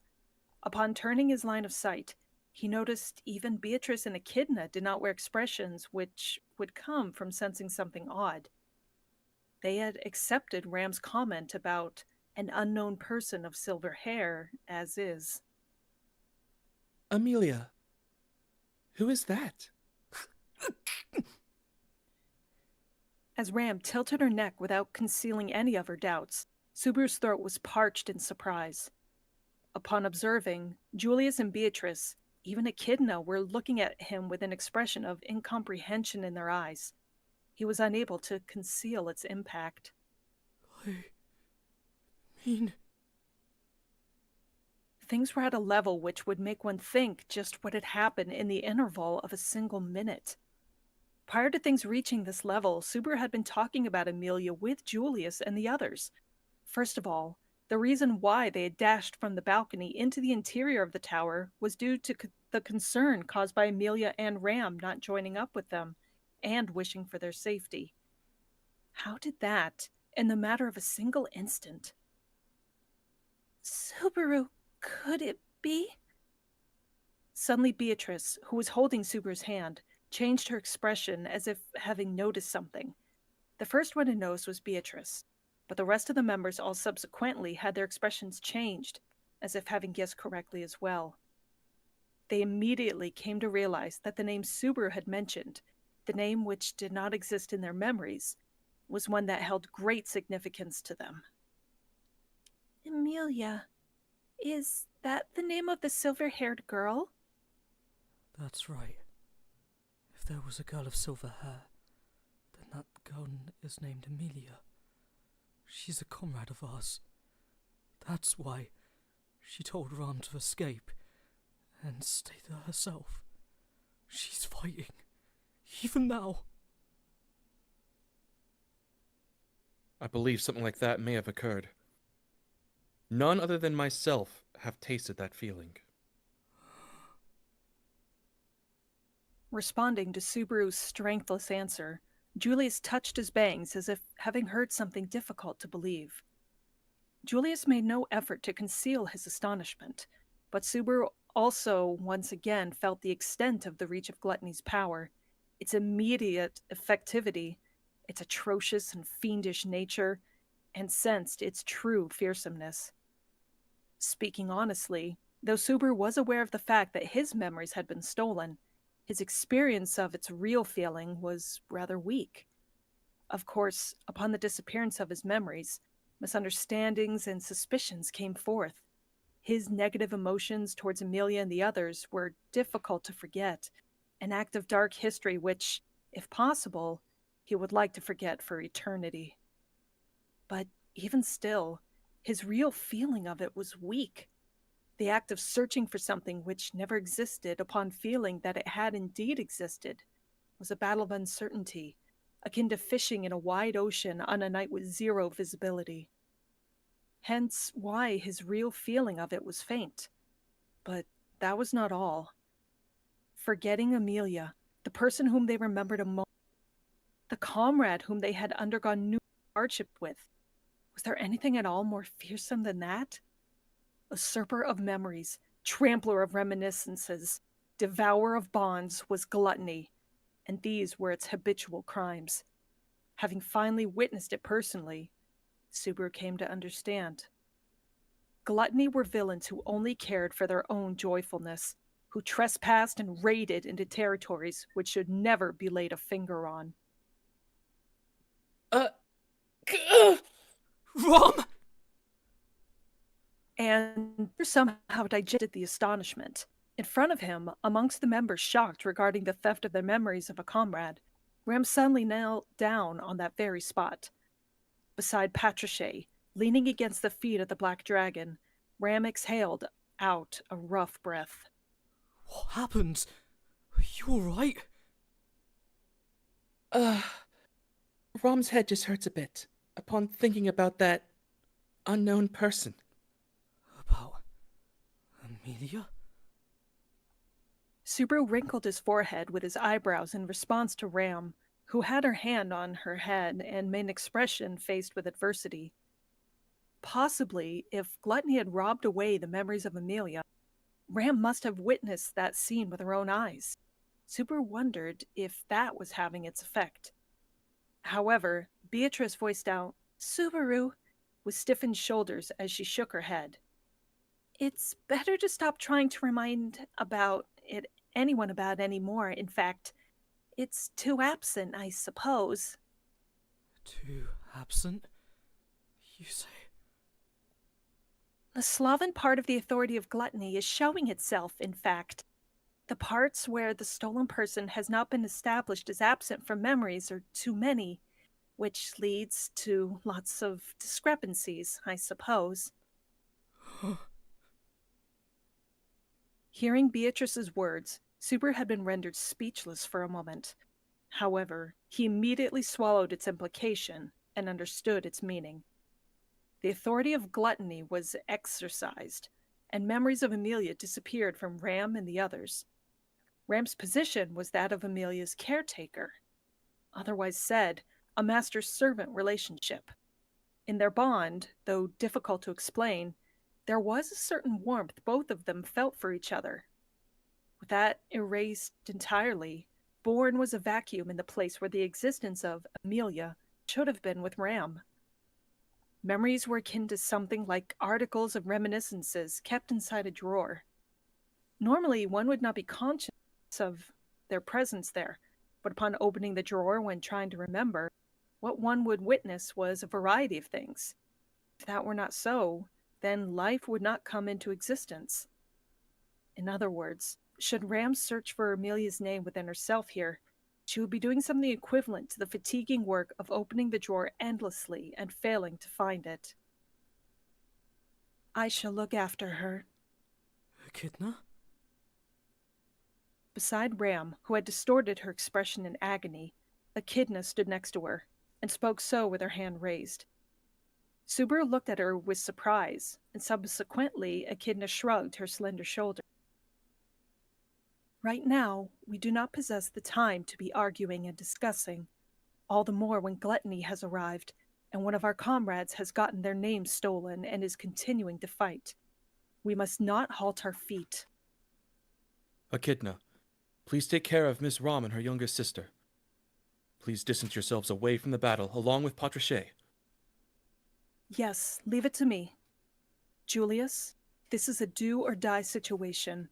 Upon turning his line of sight, he noticed even Beatrice and Echidna did not wear expressions which would come from sensing something odd. They had accepted Ram's comment about an unknown person of silver hair as is. Amelia, who is that? As Ram tilted her neck without concealing any of her doubts, Subaru's throat was parched in surprise. Upon observing, Julius and Beatrice, even Echidna, were looking at him with an expression of incomprehension in their eyes. He was unable to conceal its impact. I mean... Things were at a level which would make one think just what had happened in the interval of a single minute. Prior to things reaching this level, Subaru had been talking about Amelia with Julius and the others. First of all, the reason why they had dashed from the balcony into the interior of the tower was due to the concern caused by Amelia and Ram not joining up with them, and wishing for their safety. How did that, in the matter of a single instant? Subaru, could it be? Suddenly Beatrice, who was holding Subaru's hand, changed her expression as if having noticed something. The first one to notice was Beatrice, but the rest of the members all subsequently had their expressions changed, as if having guessed correctly as well. They immediately came to realize that the name Subaru had mentioned, the name which did not exist in their memories, was one that held great significance to them. Amelia. Is that the name of the silver-haired girl? That's right. If there was a girl of silver hair, then that girl is named Amelia. She's a comrade of ours. That's why she told Ram to escape and stay there herself. She's fighting, even now. I believe something like that may have occurred. None other than myself have tasted that feeling. Responding to Subaru's strengthless answer, Julius touched his bangs as if having heard something difficult to believe. Julius made no effort to conceal his astonishment, but Subaru also once again felt the extent of the reach of gluttony's power, its immediate effectivity, its atrocious and fiendish nature, and sensed its true fearsomeness. Speaking honestly, though Subaru was aware of the fact that his memories had been stolen, his experience of its real feeling was rather weak. Of course, upon the disappearance of his memories, misunderstandings and suspicions came forth. His negative emotions towards Amelia and the others were difficult to forget, an act of dark history which, if possible, he would like to forget for eternity. But even still, his real feeling of it was weak. The act of searching for something which never existed upon feeling that it had indeed existed was a battle of uncertainty, akin to fishing in a wide ocean on a night with zero visibility. Hence why his real feeling of it was faint. But that was not all. forgetting Amelia, the person whom they remembered a moment, the comrade whom they had undergone new hardship with. Was there anything at all more fearsome than that? Usurper of memories, trampler of reminiscences, devourer of bonds was gluttony, and these were its habitual crimes. Having finally witnessed it personally, Subaru came to understand. Gluttony were villains who only cared for their own joyfulness, who trespassed and raided into territories which should never be laid a finger on. Rom! And somehow digested the astonishment. In front of him, amongst the members shocked regarding the theft of their memories of a comrade, Ram suddenly knelt down on that very spot. Beside Patrichet, leaning against the feet of the black dragon, Ram exhaled out a rough breath. What happened? Are you alright? Rom's head just hurts a bit upon thinking about that unknown person. About Amelia? Subaru wrinkled his forehead with his eyebrows in response to Ram, who had her hand on her head and made an expression faced with adversity. Possibly, if Gluttony had robbed away the memories of Amelia, Ram must have witnessed that scene with her own eyes. Subaru wondered if that was having its effect. However, Beatrice voiced out, "Subaru," with stiffened shoulders as she shook her head. "It's better to stop trying to remind anyone about it anymore. In fact, it's too absent, I suppose." Too absent? You say? The Slavan part of the authority of gluttony is showing itself, in fact. The parts where the stolen person has not been established as absent from memories are too many, which leads to lots of discrepancies, I suppose. Hearing Beatrice's words, Subaru had been rendered speechless for a moment. However, he immediately swallowed its implication and understood its meaning. The authority of gluttony was exercised, and memories of Amelia disappeared from Ram and the others. Ram's position was that of Amelia's caretaker. Otherwise said, a master-servant relationship. In their bond, though difficult to explain, there was a certain warmth both of them felt for each other. With that erased entirely, born was a vacuum in the place where the existence of Amelia should have been with Ram. Memories were akin to something like articles of reminiscences kept inside a drawer. Normally, one would not be conscious of their presence there, but upon opening the drawer when trying to remember, what one would witness was a variety of things. If that were not so, then life would not come into existence. In other words, should Ram search for Amelia's name within herself here, she would be doing something equivalent to the fatiguing work of opening the drawer endlessly and failing to find it. "I shall look after her." Echidna? Beside Ram, who had distorted her expression in agony, Echidna stood next to her, and spoke so with her hand raised. Subaru looked at her with surprise, and subsequently Echidna shrugged her slender shoulders. "Right now, we do not possess the time to be arguing and discussing, all the more when gluttony has arrived, and one of our comrades has gotten their name stolen and is continuing to fight. We must not halt our feet." Echidna, please take care of Miss Rom and her younger sister. Please distance yourselves away from the battle, along with Patrichet. "Yes, leave it to me. Julius, this is a do-or-die situation,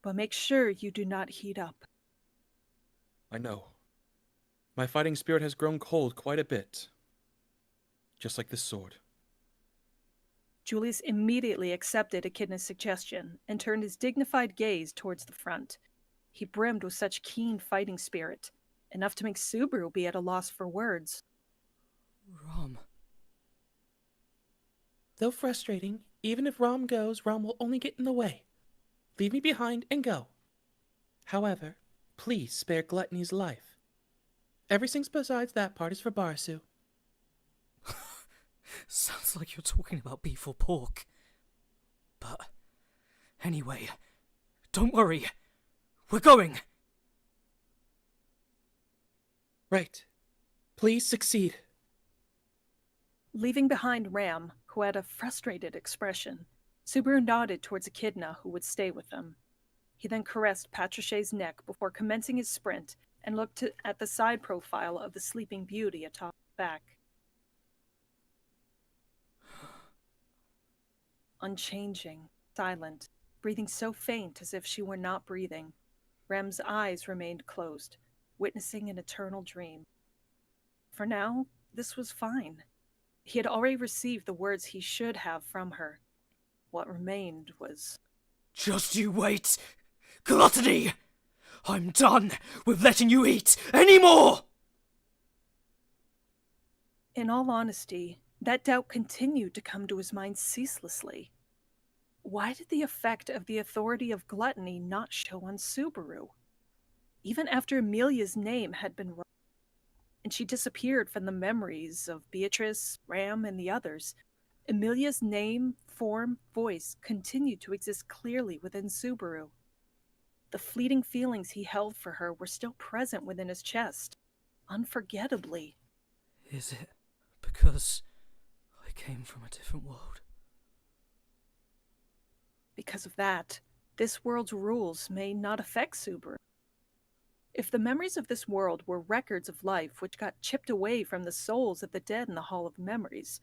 but make sure you do not heat up." I know. My fighting spirit has grown cold quite a bit. Just like this sword. Julius immediately accepted Echidna's suggestion and turned his dignified gaze towards the front. He brimmed with such keen fighting spirit, enough to make Subaru be at a loss for words. Rom. Though frustrating, even if Rom goes, Rom will only get in the way. Leave me behind and go. However, please spare Gluttony's life. Everything besides that part is for Barasu. Sounds like you're talking about beef or pork. But anyway, don't worry. We're going! Right. Please succeed. Leaving behind Ram, who had a frustrated expression, Subaru nodded towards Echidna, who would stay with them. He then caressed Patrichet's neck before commencing his sprint and looked at the side profile of the sleeping beauty atop his back. Unchanging, silent, breathing so faint as if she were not breathing, Rem's eyes remained closed, witnessing an eternal dream. For now, this was fine. He had already received the words he should have from her. What remained was... Just you wait! Gluttony! I'm done with letting you eat anymore! In all honesty, that doubt continued to come to his mind ceaselessly. Why did the effect of the authority of gluttony not show on Subaru? Even after Amelia's name had been wrong, and she disappeared from the memories of Beatrice, Ram, and the others, Amelia's name, form, voice continued to exist clearly within Subaru. The fleeting feelings he held for her were still present within his chest, unforgettably. Is it because I came from a different world? Because of that, this world's rules may not affect Subaru. If the memories of this world were records of life which got chipped away from the souls of the dead in the Hall of Memories,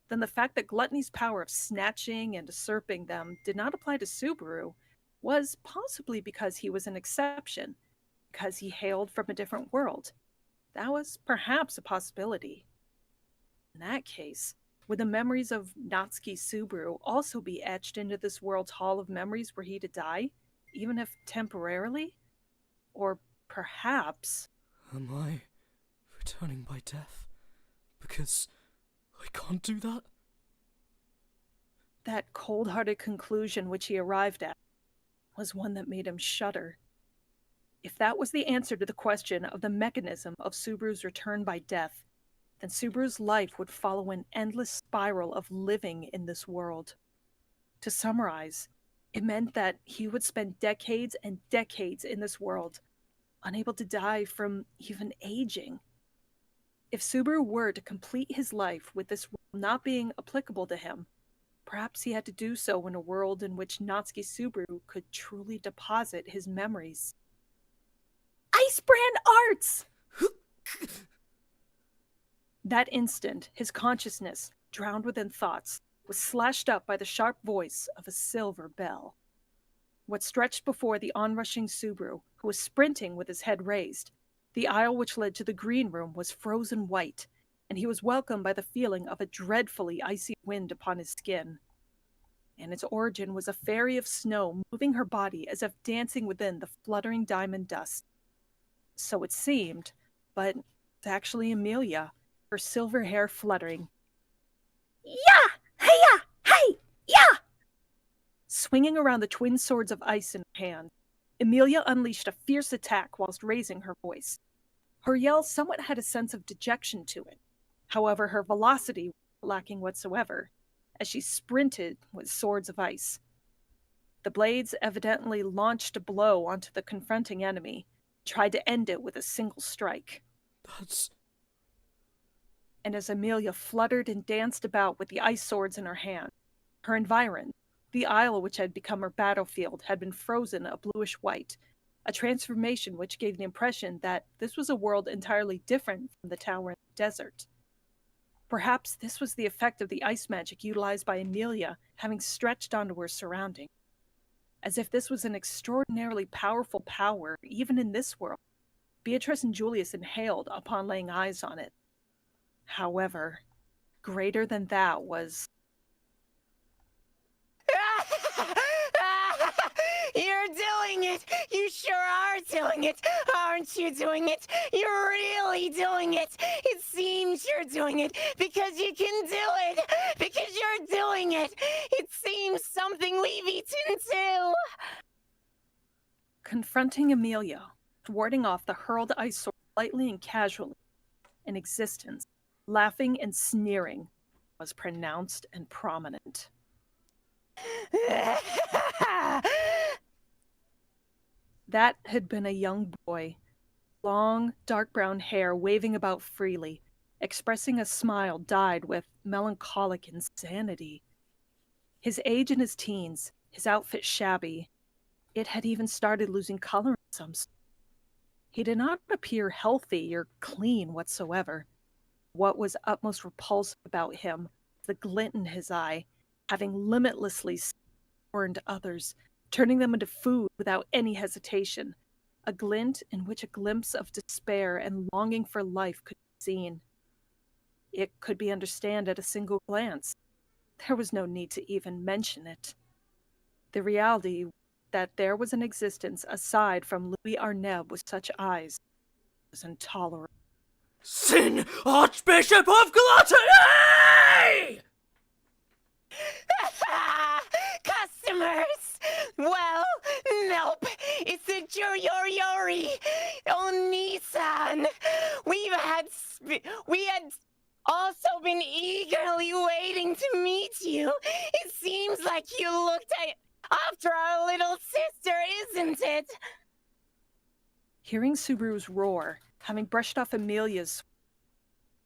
then the fact that Gluttony's power of snatching and usurping them did not apply to Subaru was possibly because he was an exception, because he hailed from a different world. That was perhaps a possibility. In that case, would the memories of Natsuki Subaru also be etched into this world's Hall of Memories were he to die, even if temporarily? Or perhaps... Am I returning by death? Because I can't do that? That cold-hearted conclusion which he arrived at was one that made him shudder. If that was the answer to the question of the mechanism of Subaru's return by death, then Subaru's life would follow an endless spiral of living in this world. To summarize, it meant that he would spend decades and decades in this world, unable to die from even aging. If Subaru were to complete his life with this world not being applicable to him, perhaps he had to do so in a world in which Natsuki Subaru could truly deposit his memories. Ice Brand Arts! That instant, his consciousness, drowned within thoughts, was slashed up by the sharp voice of a silver bell. What stretched before the onrushing Subaru, who was sprinting with his head raised, the aisle which led to the green room was frozen white, and he was welcomed by the feeling of a dreadfully icy wind upon his skin. And its origin was a fairy of snow moving her body as if dancing within the fluttering diamond dust. So it seemed, but it's actually Amelia, her silver hair fluttering. Yeah! Hey-ya! Hey! Yeah! Swinging around the twin swords of ice in her hand, Amelia unleashed a fierce attack whilst raising her voice. Her yell somewhat had a sense of dejection to it. However, her velocity was lacking whatsoever, as she sprinted with swords of ice. The blades evidently launched a blow onto the confronting enemy, tried to end it with a single strike. That's... And as Amelia fluttered and danced about with the ice swords in her hand, her environment, the aisle which had become her battlefield, had been frozen a bluish-white, a transformation which gave the impression that this was a world entirely different from the tower in the desert. Perhaps this was the effect of the ice magic utilized by Amelia having stretched onto her surrounding. As if this was an extraordinarily powerful power, even in this world, Beatrice and Julius inhaled upon laying eyes on it. However, greater than that was... You're doing it! You sure are doing it! Aren't you doing it? You're really doing it! It seems you're doing it because you can do it! Because you're doing it! It seems something we've eaten too! Confronting Amelia, warding off the hurled ice sword lightly and casually, in existence, laughing and sneering, was pronounced and prominent. That had been a young boy, long, dark brown hair waving about freely, expressing a smile dyed with melancholic insanity. His age in his teens, his outfit shabby. It had even started losing color in some sort. He did not appear healthy or clean whatsoever. What was utmost repulsive about him was the glint in his eye, having limitlessly scorned others, turning them into food without any hesitation, a glint in which a glimpse of despair and longing for life could be seen. It could be understood at a single glance. There was no need to even mention it. The reality that there was an existence aside from Louis Arneb with such eyes was intolerable. Sin Archbishop of Gluttony! Customers! Well, nope. It's the Juriori Onisan. We had also been eagerly waiting to meet you. It seems like you looked after our little sister, isn't it? Hearing Subaru's roar, having brushed off Amelia's,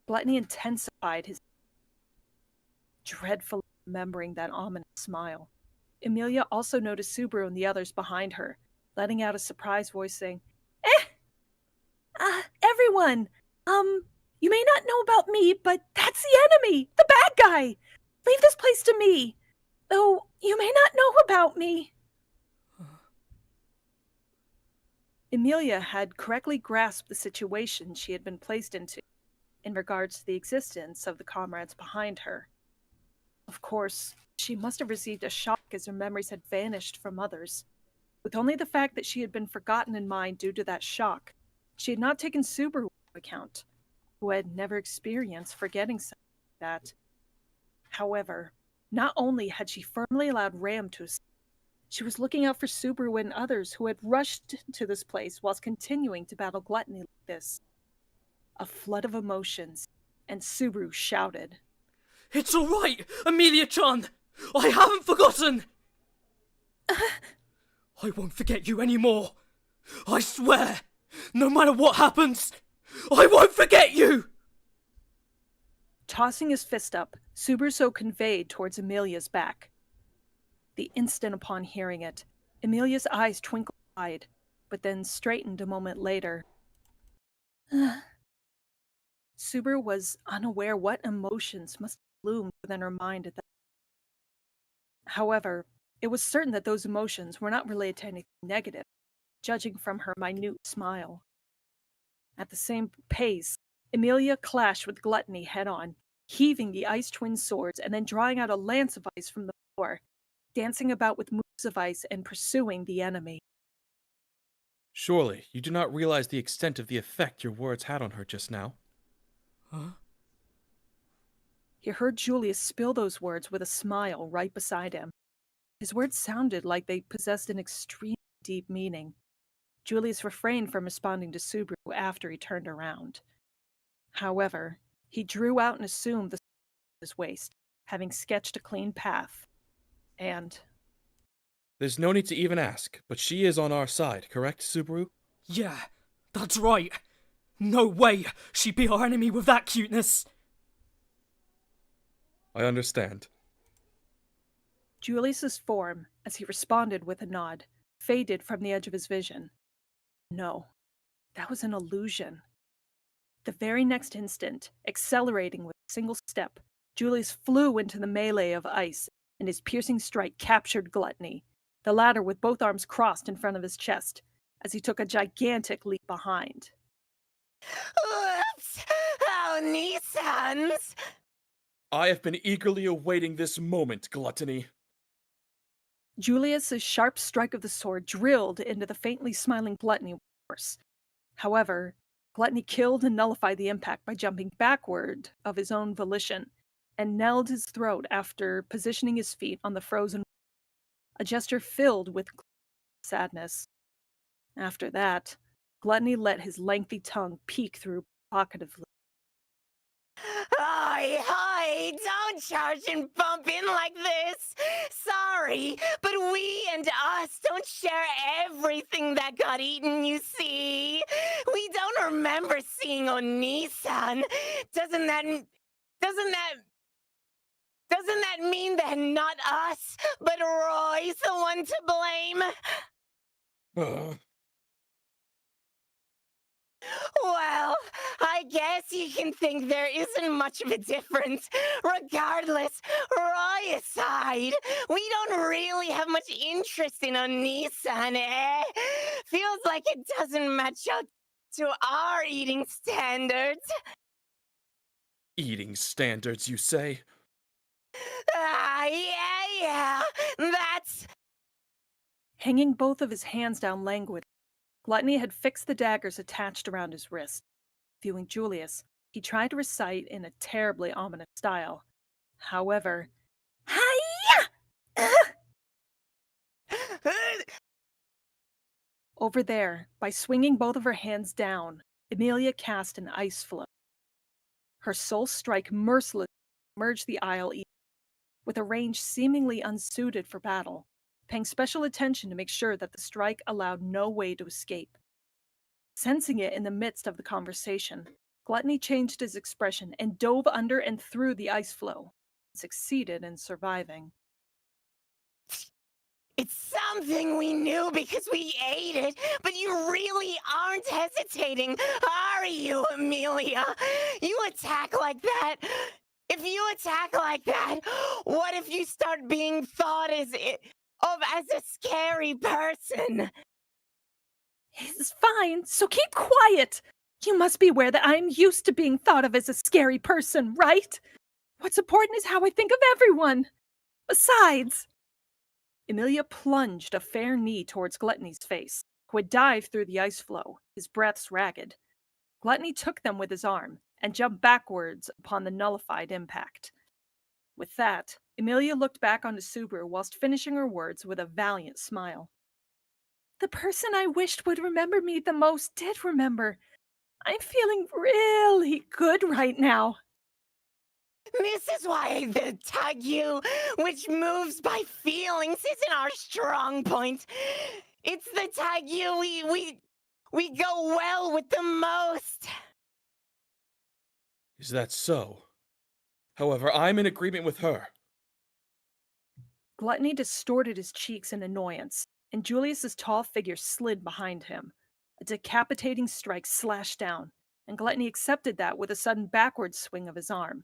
Gluttony intensified his dreadfully remembering that ominous smile. Amelia also noticed Subaru and the others behind her, letting out a surprised voice saying, everyone, you may not know about me, but that's the enemy, the bad guy. Leave this place to me, though you may not know about me. Amelia had correctly grasped the situation she had been placed into in regards to the existence of the comrades behind her. Of course, she must have received a shock as her memories had vanished from others. With only the fact that she had been forgotten in mind due to that shock, she had not taken Subaru into account, who had never experienced forgetting something like that. However, not only had she firmly allowed Ram to escape, she was looking out for Subaru and others who had rushed to this place whilst continuing to battle gluttony like this. A flood of emotions, and Subaru shouted, It's all right, Amelia-chan! I haven't forgotten! I won't forget you anymore! I swear! No matter what happens, I won't forget you! Tossing his fist up, Subaru so conveyed towards Amelia's back. The instant upon hearing it, Amelia's eyes twinkled wide, but then straightened a moment later. Subaru was unaware what emotions must have loomed within her mind at that. However, it was certain that those emotions were not related to anything negative, judging from her minute smile. At the same pace, Amelia clashed with Gluttony head-on, heaving the ice twin swords and then drawing out a lance of ice from the floor, dancing about with moves of ice and pursuing the enemy. Surely, you do not realize the extent of the effect your words had on her just now. Huh? He heard Julius spill those words with a smile right beside him. His words sounded like they possessed an extremely deep meaning. Julius refrained from responding to Subaru after he turned around. However, he drew out and assumed the sword at his waist, having sketched a clean path. And There's no need to even ask, but she is on our side, correct, Subaru? Yeah, that's right. No way she'd be our enemy with that cuteness. I understand. Julius's form, as he responded with a nod, faded from the edge of his vision. No, that was an illusion. The very next instant, accelerating with a single step, Julius flew into the melee of ice, and his piercing strike captured Gluttony, the latter with both arms crossed in front of his chest, as he took a gigantic leap behind. Oops! Oh, Nissans! I have been eagerly awaiting this moment, Gluttony. Julius's sharp strike of the sword drilled into the faintly smiling Gluttony with force. However, Gluttony killed and nullified the impact by jumping backward of his own volition, and knelled his throat after positioning his feet on the frozen wall, a gesture filled with sadness. After that, Gluttony let his lengthy tongue peek through provocatively. Oi, don't charge and bump in like this! sorry, but we and us don't share everything that got eaten, you see. We don't remember seeing Oni-san. Doesn't that mean that not us, but Roy's the one to blame? Well, I guess you can think there isn't much of a difference. Regardless, Roy aside, we don't really have much interest in Oni-san, eh? Feels like it doesn't match up to our eating standards. Eating standards, you say? Yeah, that's... Hanging both of his hands down languidly, Gluttony had fixed the daggers attached around his wrist. Viewing Julius, he tried to recite in a terribly ominous style. However, Hiya! Over there, by swinging both of her hands down, Emilia cast an ice flow. Her soul strike mercilessly merged the aisle with a range seemingly unsuited for battle, paying special attention to make sure that the strike allowed no way to escape. Sensing it in the midst of the conversation, Gluttony changed his expression and dove under and through the ice flow, and succeeded in surviving. It's something we knew because we ate it, but you really aren't hesitating, are you, Emilia? You attack like that. If you attack like that, what if you start being thought as a scary person? It's fine, so keep quiet! You must be aware that I am used to being thought of as a scary person, right? What's important is how I think of everyone. Besides... Emilia plunged a fair knee towards Gluttony's face, who had dived through the ice flow, his breaths ragged. Gluttony took them with his arm, and jumped backwards upon the nullified impact. With that, Emilia looked back onto Subaru whilst finishing her words with a valiant smile. The person I wished would remember me the most did remember. I'm feeling really good right now. This is why the Tagyu, which moves by feelings, isn't our strong point. It's the Tagyu we go well with the most. Is that so? However, I'm in agreement with her. Gluttony distorted his cheeks in annoyance, and Julius's tall figure slid behind him. A decapitating strike slashed down, and Gluttony accepted that with a sudden backward swing of his arm.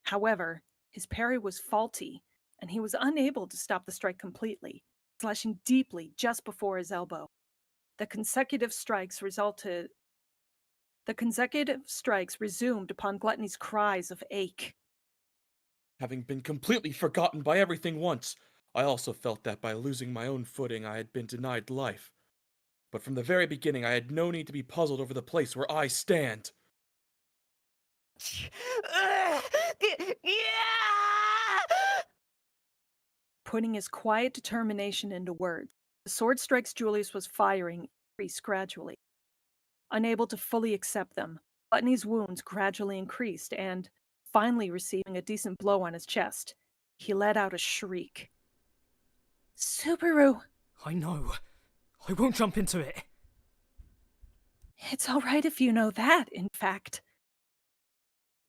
However, his parry was faulty, and he was unable to stop the strike completely, slashing deeply just before his elbow. The consecutive strikes resumed upon Gluttony's cries of ache. Having been completely forgotten by everything once, I also felt that by losing my own footing I had been denied life. But from the very beginning I had no need to be puzzled over the place where I stand. Putting his quiet determination into words, the sword strikes Julius was firing increased gradually. Unable to fully accept them, Gluttony's wounds gradually increased and, finally receiving a decent blow on his chest, he let out a shriek. Subaru! I know. I won't jump into it. It's all right if you know that, in fact.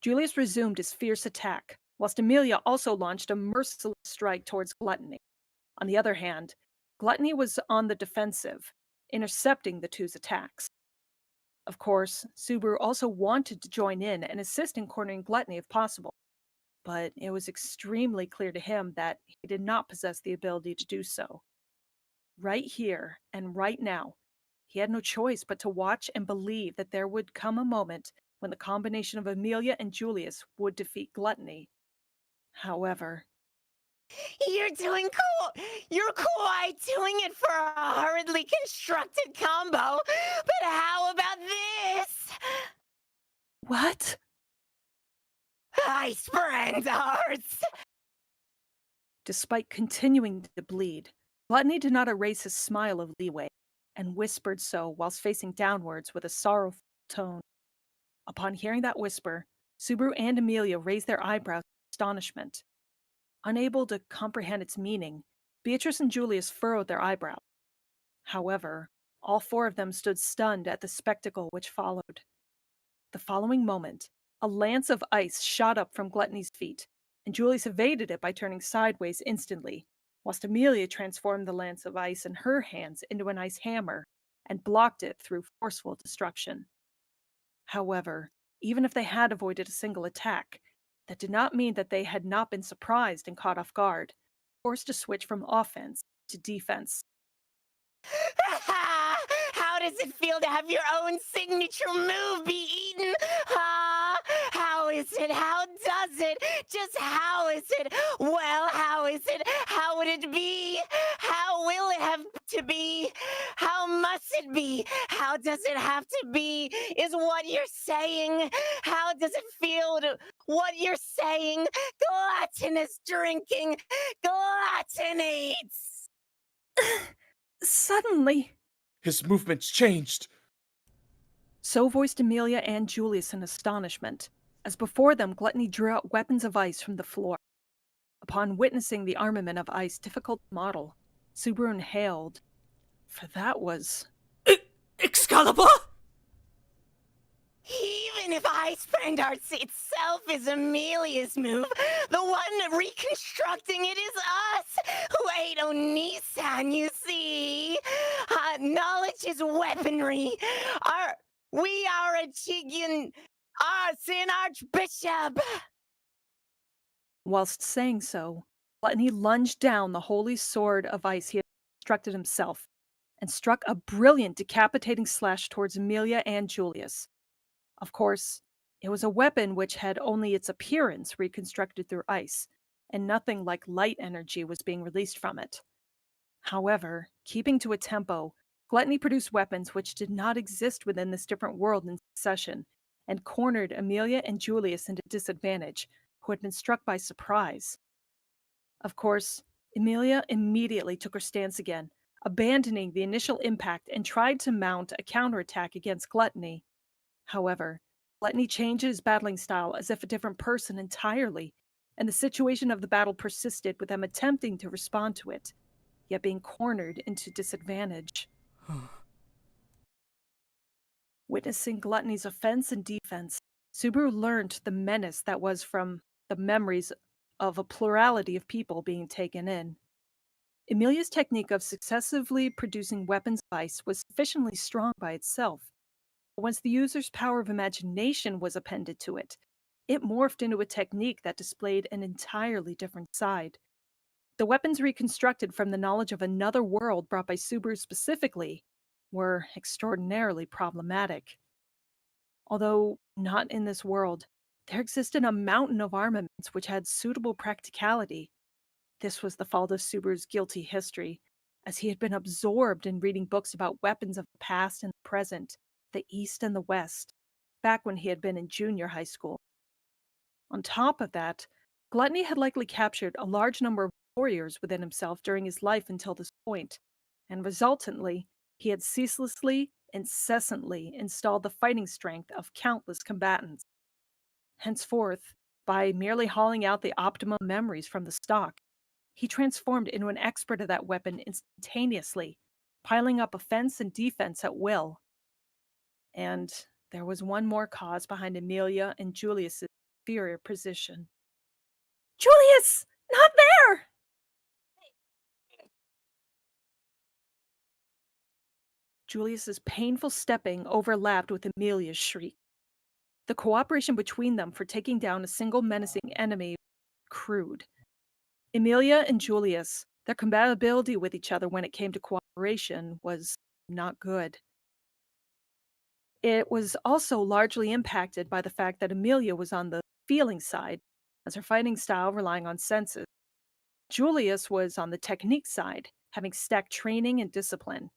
Julius resumed his fierce attack, whilst Emilia also launched a merciless strike towards Gluttony. On the other hand, Gluttony was on the defensive, intercepting the two's attacks. Of course, Subaru also wanted to join in and assist in cornering Gluttony if possible, but it was extremely clear to him that he did not possess the ability to do so. Right here and right now, he had no choice but to watch and believe that there would come a moment when the combination of Emilia and Julius would defeat Gluttony. However... You're doing cool. You're quite doing it for a hurriedly constructed combo. But how about this? What? Ice brand hearts. Despite continuing to bleed, Gluttony did not erase his smile of leeway, and whispered so whilst facing downwards with a sorrowful tone. Upon hearing that whisper, Subaru and Emilia raised their eyebrows in astonishment. Unable to comprehend its meaning, Beatrice and Julius furrowed their eyebrows. However, all four of them stood stunned at the spectacle which followed. The following moment, a lance of ice shot up from Gluttony's feet, and Julius evaded it by turning sideways instantly, whilst Amelia transformed the lance of ice in her hands into an ice hammer and blocked it through forceful destruction. However, even if they had avoided a single attack, that did not mean that they had not been surprised and caught off guard, forced to switch from offense to defense. How does it feel to have your own signature move be eaten? How is it? How does it? Just how is it? Well, how is it? How would it be? How will it have to be? How must it be? How does it have to be? Is what you're saying. How does it feel to what you're saying? Gluttonous drinking. Gluttonates. Suddenly, His movements changed. so voiced Amelia and Julius in astonishment, as before them Gluttony drew out weapons of ice from the floor. Upon witnessing the armament of ice difficult to model, Subaru inhaled, for that was... Excalibur? Even if Ice Friend Arts itself is Amelia's move, the one reconstructing it is us, who ate Onisan, you see. Knowledge is weaponry. We are a Chigian, Sin Archbishop. Whilst saying so, Gluttony lunged down the holy sword of ice he had constructed himself, and struck a brilliant decapitating slash towards Amelia and Julius. Of course, it was a weapon which had only its appearance reconstructed through ice, and nothing like light energy was being released from it. However, keeping to a tempo, Gluttony produced weapons which did not exist within this different world in succession, and cornered Amelia and Julius into disadvantage, who had been struck by surprise. Of course, Amelia immediately took her stance again, abandoning the initial impact and tried to mount a counterattack against Gluttony. However, Gluttony changed his battling style as if a different person entirely, and the situation of the battle persisted with them attempting to respond to it, yet being cornered into disadvantage. Witnessing Gluttony's offense and defense, Subaru learned the menace that was from the memories of a plurality of people being taken in. Amelia's technique of successively producing weapons of ice was sufficiently strong by itself. But once the user's power of imagination was appended to it, it morphed into a technique that displayed an entirely different side. The weapons reconstructed from the knowledge of another world brought by Subaru specifically were extraordinarily problematic. Although not in this world, there existed a mountain of armaments which had suitable practicality. This was the fault of Subaru's guilty history, as he had been absorbed in reading books about weapons of the past and the present, the East and the West, back when he had been in junior high school. On top of that, Gluttony had likely captured a large number of warriors within himself during his life until this point, and resultantly, he had ceaselessly, incessantly installed the fighting strength of countless combatants. Henceforth, by merely hauling out the optimum memories from the stock, he transformed into an expert of that weapon instantaneously, piling up offense and defense at will. And there was one more cause behind Amelia and Julius's inferior position. Julius! Not there! Julius's painful stepping overlapped with Amelia's shriek. The cooperation between them for taking down a single menacing enemy was crude. Amelia and Julius, their compatibility with each other when it came to cooperation was not good. It was also largely impacted by the fact that Amelia was on the feeling side, as her fighting style relying on senses. Julius was on the technique side, having stacked training and discipline.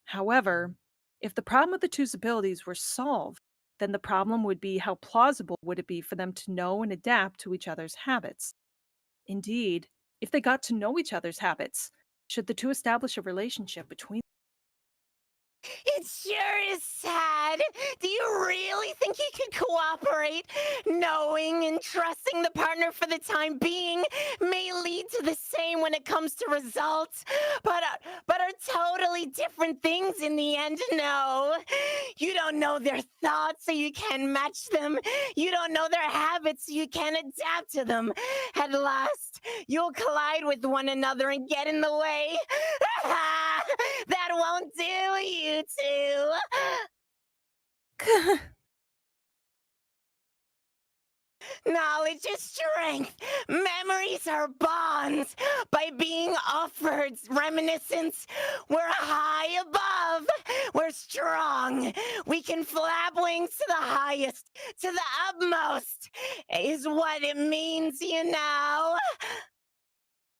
However, if the problem of the two's abilities were solved, then the problem would be how plausible would it be for them to know and adapt to each other's habits. Indeed, if they got to know each other's habits, should the two establish a relationship between them? It sure is sad. Do you really think you could cooperate. Knowing and trusting the partner for the time being may lead to the same when it comes to results, but are totally different things in the end. No, you don't know their thoughts, so you can match them. You don't know their habits, so you can adapt to them. At last, you'll collide with one another and get in the way. That won't do, you two. Knowledge is strength. Memories are bonds. By being offered reminiscence, we're high above. We're strong. We can flap wings to the highest, to the utmost, is what it means, you know.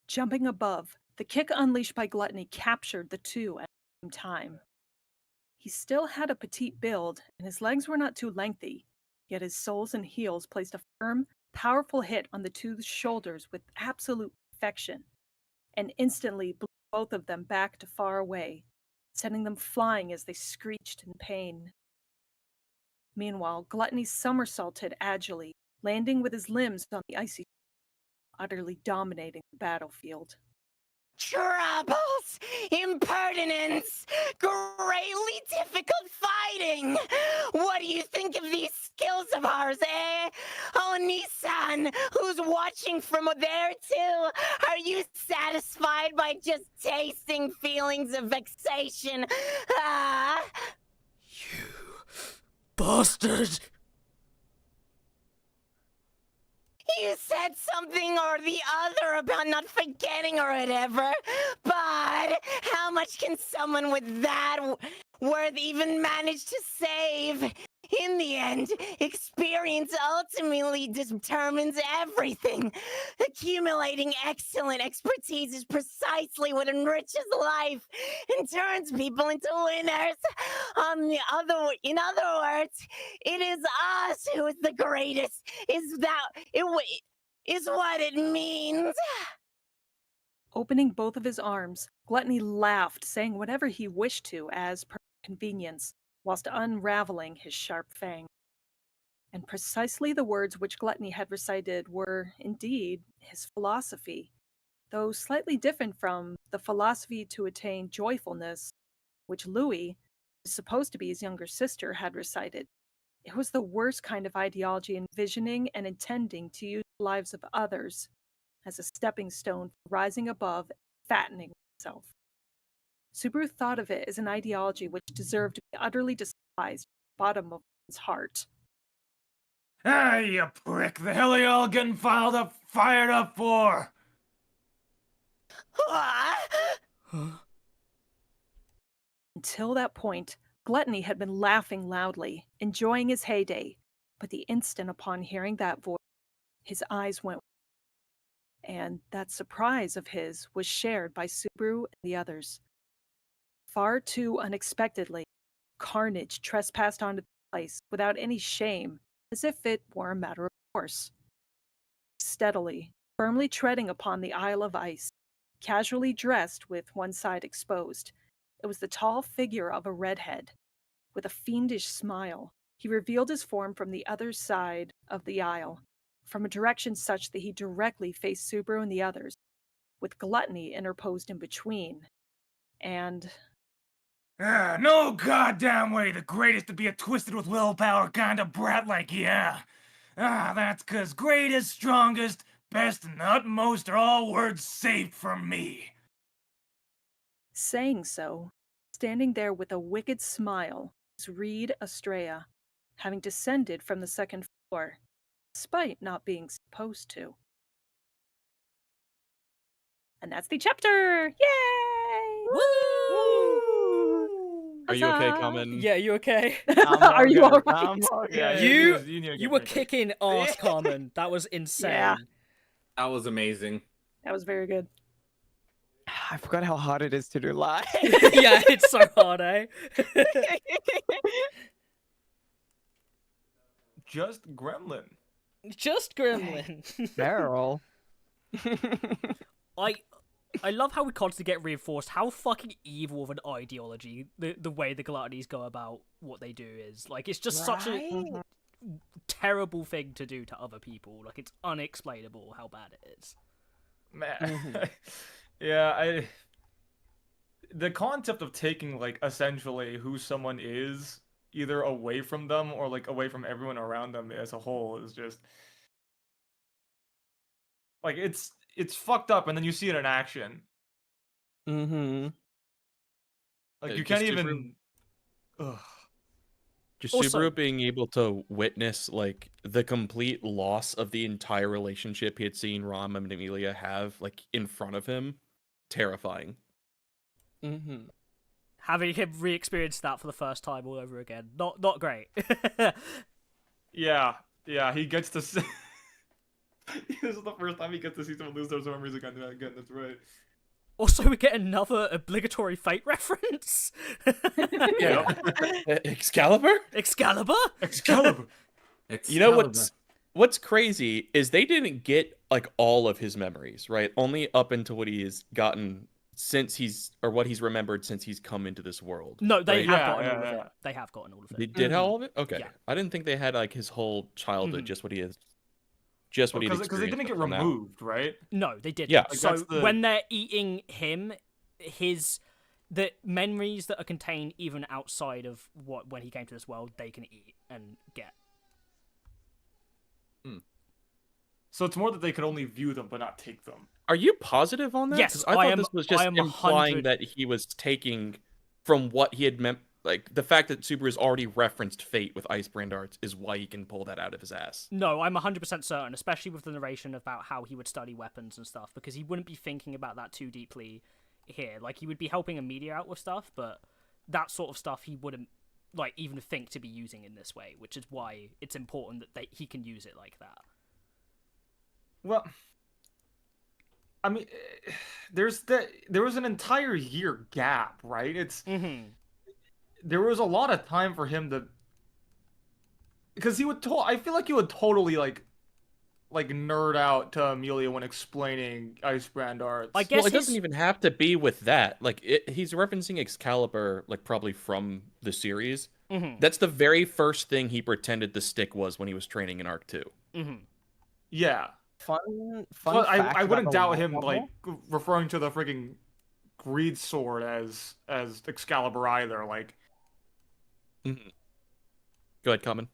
Jumping above, the kick unleashed by Gluttony captured the two at the same time. He still had a petite build, and his legs were not too lengthy, yet his soles and heels placed a firm, powerful hit on the two's shoulders with absolute perfection, and instantly blew both of them back to far away, sending them flying as they screeched in pain. Meanwhile, Gluttony somersaulted agilely, landing with his limbs on the icy, utterly dominating the battlefield. Troubles, impertinence, greatly difficult fighting. What do you think of these skills of ours, eh? Oh, Nissan, who's watching from there too? Are you satisfied by just tasting feelings of vexation? You bastard! You said something or the other about not forgetting or whatever, but how much can someone with that worth even manage to save? In the end, experience ultimately determines everything. Accumulating excellent expertise is precisely what enriches life and turns people into winners. In other words, it is us who is the greatest. Is what it means. Opening both of his arms, Gluttony laughed, saying whatever he wished to as per convenience, whilst unraveling his sharp fang. And precisely the words which Gluttony had recited were, indeed, his philosophy, though slightly different from the philosophy to attain joyfulness, which Louis, who was supposed to be his younger sister, had recited. It was the worst kind of ideology, envisioning and intending to use the lives of others as a stepping stone for rising above and fattening himself. Subaru thought of it as an ideology which deserved to be utterly despised at the bottom of one's heart. Ah, you prick. The hell are you all getting fired up for? Until that point, Gluttony had been laughing loudly, enjoying his heyday, but the instant upon hearing that voice, his eyes went wide, and that surprise of his was shared by Subaru and the others. Far too unexpectedly, carnage trespassed onto the place without any shame, as if it were a matter of course. Steadily, firmly treading upon the Isle of Ice, casually dressed with one side exposed, it was the tall figure of a redhead. With a fiendish smile, he revealed his form from the other side of the isle, from a direction such that he directly faced Subaru and the others, with Gluttony interposed in between. And No goddamn way the greatest to be a twisted with willpower kind of brat like you. That's 'cause greatest, strongest, best, and utmost are all words saved from me. saying so, standing there with a wicked smile, was Reed Estrella, having descended from the second floor, despite not being supposed to. And that's the chapter! Yay! Woo! Are you okay, Huzzah! Common? Yeah, you okay? Are you good. alright? You were kicking ass, Carmen. That was insane. Yeah. That was amazing. That was very good. I forgot how hard it is to do live. Yeah, it's so hard, eh? Just Gremlin. Just Gremlin. Barrel. I love how we constantly get reinforced how fucking evil of an ideology the way the Gluttonies go about what they do is. Like, it's just such a terrible thing to do to other people. Like, it's unexplainable how bad it is. Man. Yeah, the concept of taking, like, essentially who someone is either away from them or, like, away from everyone around them as a whole is just, like, it's fucked up, and then you see it in action. Mm-hmm. Like, you Just can't Subaru- even... Ugh. Just Also- Subaru being able to witness like the complete loss of the entire relationship he had seen Rom and Amelia have like in front of him, terrifying. Mm-hmm. Having him re-experience that for the first time all over again, not great. Yeah, he gets to see... This is the first time he gets to see someone lose their memories again, that's right. Also, we get another obligatory Fate reference. Yeah. Excalibur? Excalibur? Excalibur! You know what's crazy is they didn't get like all of his memories, right? Only up until what he has gotten what he's remembered since he's come into this world. No, they right? have Yeah, gotten yeah, all of yeah. it. They have gotten all of They it. did have all of it? Okay. Yeah. I didn't think they had like his whole childhood, Mhm. just what he is. Just what he Because they didn't get removed, right? No, they didn't. Yeah. Like, So that's the- when they're eating him, the memories that are contained even outside of when he came to this world, they can eat and get. So it's more that they could only view them, but not take them. Are you positive on that? Yes, 'Cause I thought I am- this was I just am implying 100 that he was taking from what he had meant. Like the fact that Subaru's already referenced fate with Icebrand arts is why he can pull that out of his ass. No, I'm 100% certain, especially with the narration about how he would study weapons and stuff, because he wouldn't be thinking about that too deeply here. Like, he would be helping Amelia out with stuff, but that sort of stuff he wouldn't, like, even think to be using in this way, which is why it's important that he can use it like that. Well, I mean, there was an entire year gap, right? Mm-hmm. There was a lot of time for him to, because I feel like he would totally like nerd out to Amelia when explaining Icebrand arts. I guess Well, it doesn't even have to be with that. Like, he's referencing Excalibur, like, probably from the series. Mm-hmm. That's the very first thing he pretended the stick was when he was training in Arc 2. Mm-hmm. Yeah, Fun but fact I about wouldn't the doubt light him novel. like referring to the freaking Greed sword as Excalibur either. Like, Go ahead, Common.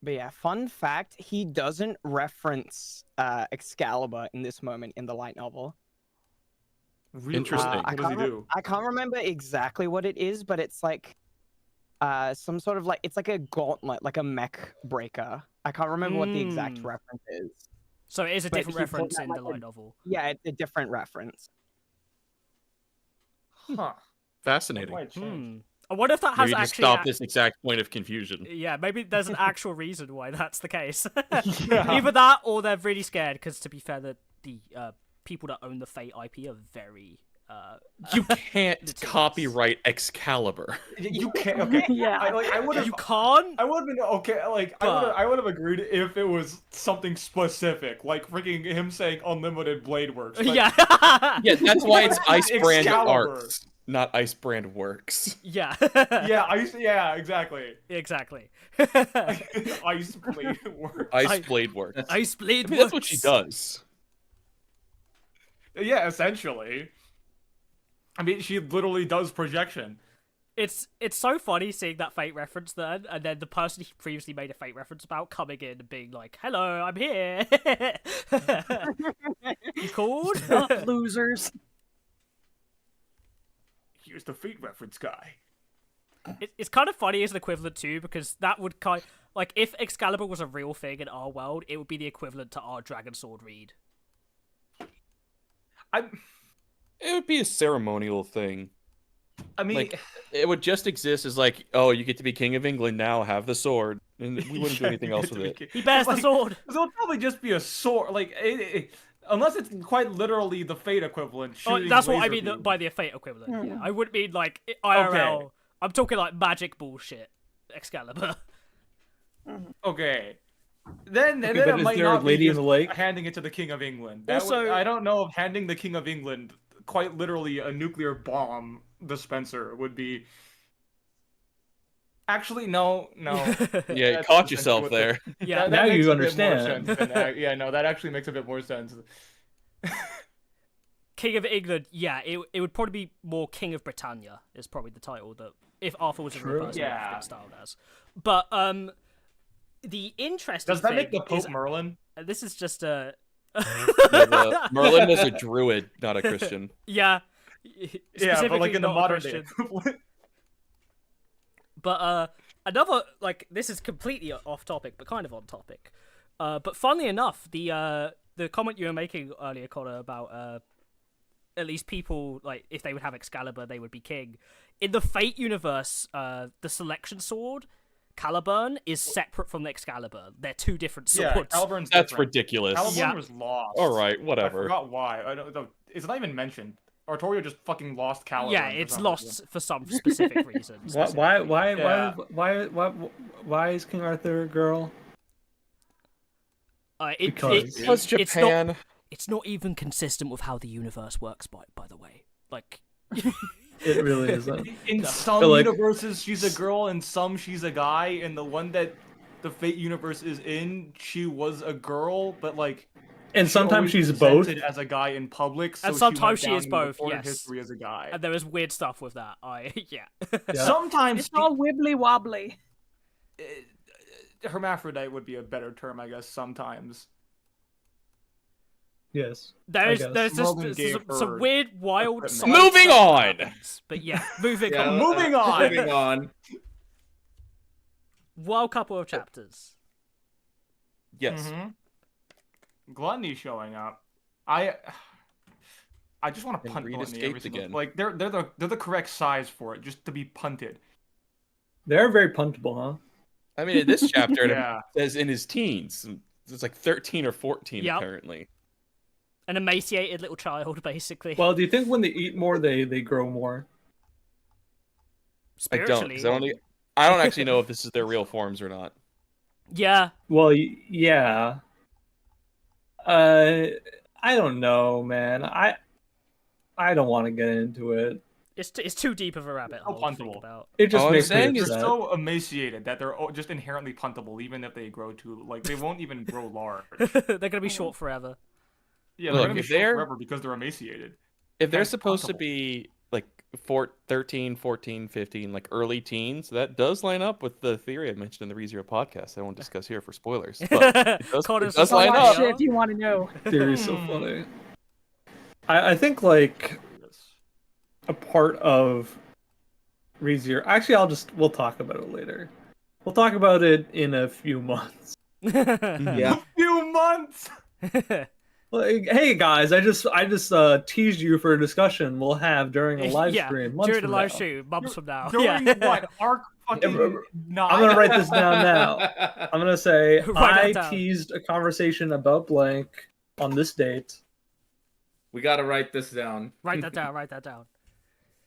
But yeah, fun fact, he doesn't reference Excalibur in this moment in the light novel. really, Interesting. what does he do? I can't remember exactly what it is, but it's like some sort of like, it's like a gauntlet, like a mech breaker. I can't remember what the exact Mm. reference is. So it is a But different he pulled reference that in like the a- light novel. Yeah, it's a different reference. Huh. Fascinating. Might change. I wonder if that has Maybe just actually... stop this exact point of confusion. Yeah, maybe there's an actual reason why that's the case. Yeah. Either that, or they're really scared, because to be fair, the people that own the Fate IP are very... You can't Litigious. copyright Excalibur. You can't. Okay. Yeah. I would have. You can't? I would have been okay. Like, But- I would have agreed if it was something specific, like freaking him saying unlimited blade works. But Yeah. Yeah, that's why it's Icebrand Excalibur. Arts, not Icebrand Works. Yeah. Yeah, exactly. Exactly. Ice blade works. Ice Blade Works. Ice Blade I mean, that's what she works. does. Yeah, essentially. I mean, she literally does projection. It's so funny seeing that Fate reference then, and then the person he previously made a Fate reference about coming in and being like, "Hello, I'm here." You called? Up, losers. Here's the feet reference guy. It's kind of funny as an equivalent too, because that would like if Excalibur was a real thing in our world, it would be the equivalent to our Dragon Sword read. It would be a ceremonial thing. I mean, Like, it would just exist as like, oh, you get to be king of England now, have the sword. And we wouldn't do anything else with it. He bears the sword. So it'll probably just be a sword, like unless it's quite literally the Fate equivalent. Oh, shooting that's what I laser mean beams. by the Fate equivalent. Yeah. Mhm. I wouldn't mean like IRL. Okay. I'm talking like magic bullshit. Excalibur. Okay. Then Okay, it but is might there a not be lady in just the lake? handing it to the King of England. Also- I don't know if handing the King of England quite literally a nuclear bomb dispenser would be. Actually, no. Yeah, you That's caught essentially yourself what the- there. Yeah. Now makes you a bit more understand. sense than that. Yeah, no, that actually makes a bit more sense. King of England, yeah, it would probably be more King of Britannia is probably the title that if Arthur was a real True. person, it would have Yeah. been styled as. But the interesting Does that thing make the Pope is, Merlin? this is just a Merlin was a druid, not a Christian. yeah, Yeah, but like specifically in the not a modern day Christian. equivalent. But another like this is completely off topic, but kind of on topic. But funnily enough, the comment you were making earlier, Connor, about at least people like if they would have Excalibur, they would be king. In the Fate universe, the selection sword, Caliburn, is separate from the Excalibur. They're two different swords. Yeah, Caliburn's That's different. ridiculous. Caliburn Yeah. was lost. All right, I whatever. forgot why. I don't. It's not even mentioned. Artorio just fucking lost Caliburn. Yeah, for it's some lost reason. for some specific reason. Yeah. Why is King Arthur a girl? Because- It's not, it's not even consistent with how the universe works. By the way, like It really isn't. In some But, like- universes, she's a girl, and some she's a guy. And the one that the Fate universe is in, she was a girl, but like. And she sometimes always she's both. presented as a guy in public, so And she sometimes went she is down in the both, recorded yes. history as a guy. and there is weird stuff with that. Yeah. Yeah. Sometimes It's all wibbly wobbly. hermaphrodite would be a better term, I guess. Sometimes. Yes. There's guess. just Rogan gave some her weird, wild. equipment. side Moving stuff on! that happens. But yeah, moving Yeah, on. Moving on. Moving on. Wild couple of chapters. Yes. Mhm. Gluttony showing up. I just want to And punt Reed Gluttony escaped every single. again. Like they're the correct size for it, just to be punted. They're very puntable, huh? I mean, in this chapter, Yeah. it says in his teens. It's like 13 or 14, Yep. apparently. An emaciated little child, basically. Well, do you think when they eat more, they grow more? I don't, Spiritually. 'cause I don't actually know if this is their real forms or not. Yeah. Well, yeah. I don't know, man. I don't want to get into it. It's too deep of a rabbit So hole to think puntable. about. It just All I'm makes me saying They're is upset. so emaciated that they're just inherently puntable, even if they grow too. Like they won't even grow large. They're gonna be short forever. Yeah, Look, they're gonna be if short they're- forever because they're emaciated. If they're That's supposed to puntable. be like 13, 14, 15, like early teens, that does line up with the theory I mentioned in the ReZero podcast. I won't discuss here for spoilers. But it Connor's does just line like, up. Shit, if you want to know. Theory's so funny. I think like a part of ReZero. Actually, we'll talk about it later. We'll talk about it in a few months. Yeah. Few months. Like, hey guys, I just teased you for a discussion we'll have during a live yeah, stream. Months during the from live now. stream, months from now. During yeah. what? Arc fucking I'm 9? gonna write this down now. I'm gonna say Write I that down. teased a conversation about blank on this date. We gotta write this down. Write that down. Write that down.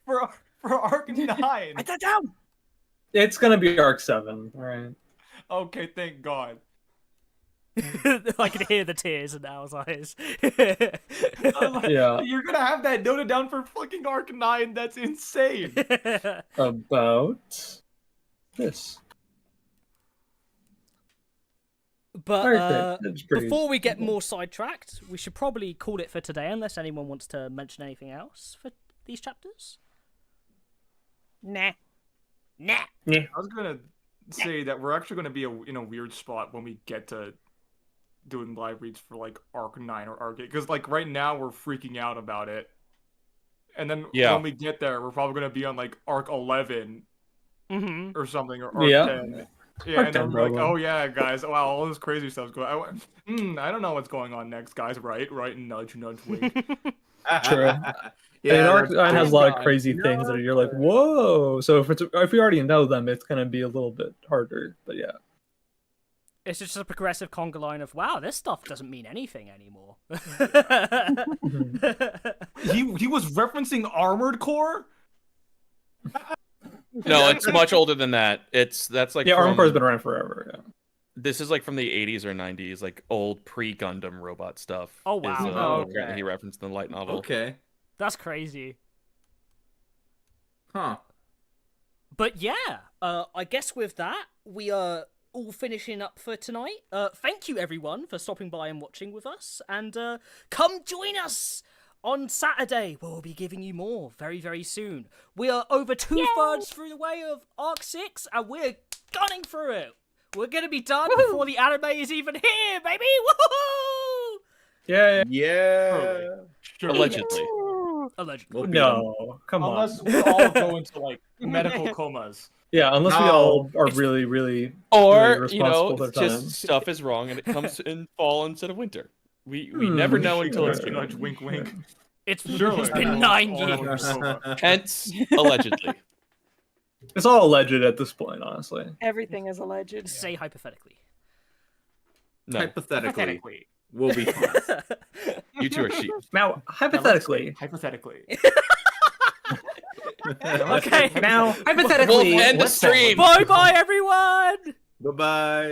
for Arc 9. Write that down. It's gonna be Arc 7, alright? Okay, thank God. I can hear the tears in Al's eyes. Yeah. You're gonna have that noted down for fucking Arc 9. That's insane. About this. But Alright, that's pretty before we get simple. more sidetracked, we should probably call it for today, unless anyone wants to mention anything else for these chapters. Nah. Nah. I was gonna say that we're actually gonna be in a weird spot when we get to doing live reads for like Arc 9 or Arc 8, because like right now we're freaking out about it, and then Yeah. when we get there, we're probably gonna be on like Arc 11 Mm-hmm. or something, or Arc Yeah. 10. Yeah, Arc and then 10 we're like, probably. oh yeah, guys, wow, all this crazy stuff's going. I don't know what's going on next, guys. Right, nudge, wink. True. Yeah, Arc 9 has a lot of God. crazy things that you're like, whoa. So if you already know them, it's gonna be a little bit harder. But yeah. It's just a progressive conga line of, wow, this stuff doesn't mean anything anymore. He was referencing Armored Core. No, it's much older than that. That's like Yeah, Armored from- Core's been around forever, yeah. This is like from the 80s or 90s, like old pre-Gundam robot stuff. Oh, is, wow. Oh, what okay. He referenced in the light novel. Okay. That's crazy. Huh. But yeah, I guess with that, we are all finishing up for tonight. Thank you everyone for stopping by and watching with us, and come join us on Saturday, where we'll be giving you more very, very soon. We are over 2/3 through the way of Arc 6, and we're gunning through it. We're gonna be done before the anime is even here, baby! Woohoo! Yeah. Sure. Allegedly. Allegedly. We'll beat 'em. No, come on. Unless we all go into like medical comas. Yeah, unless we No. all are really, really, Or, really you know, responsible with our time. just stuff is wrong and it comes in fall instead of winter. We never know until it's Too much wink, wink. It's Surely. been 9 All of years. us. hence allegedly. It's all alleged at this point, honestly. Everything is alleged. Say hypothetically. No, Hypothetically, we'll be fine. you two are sheep. Now, hypothetically, Hypothetically. Okay. now, hypothetically, We'll end the let's say- stream. Bye bye everyone! Bye-bye. Bye.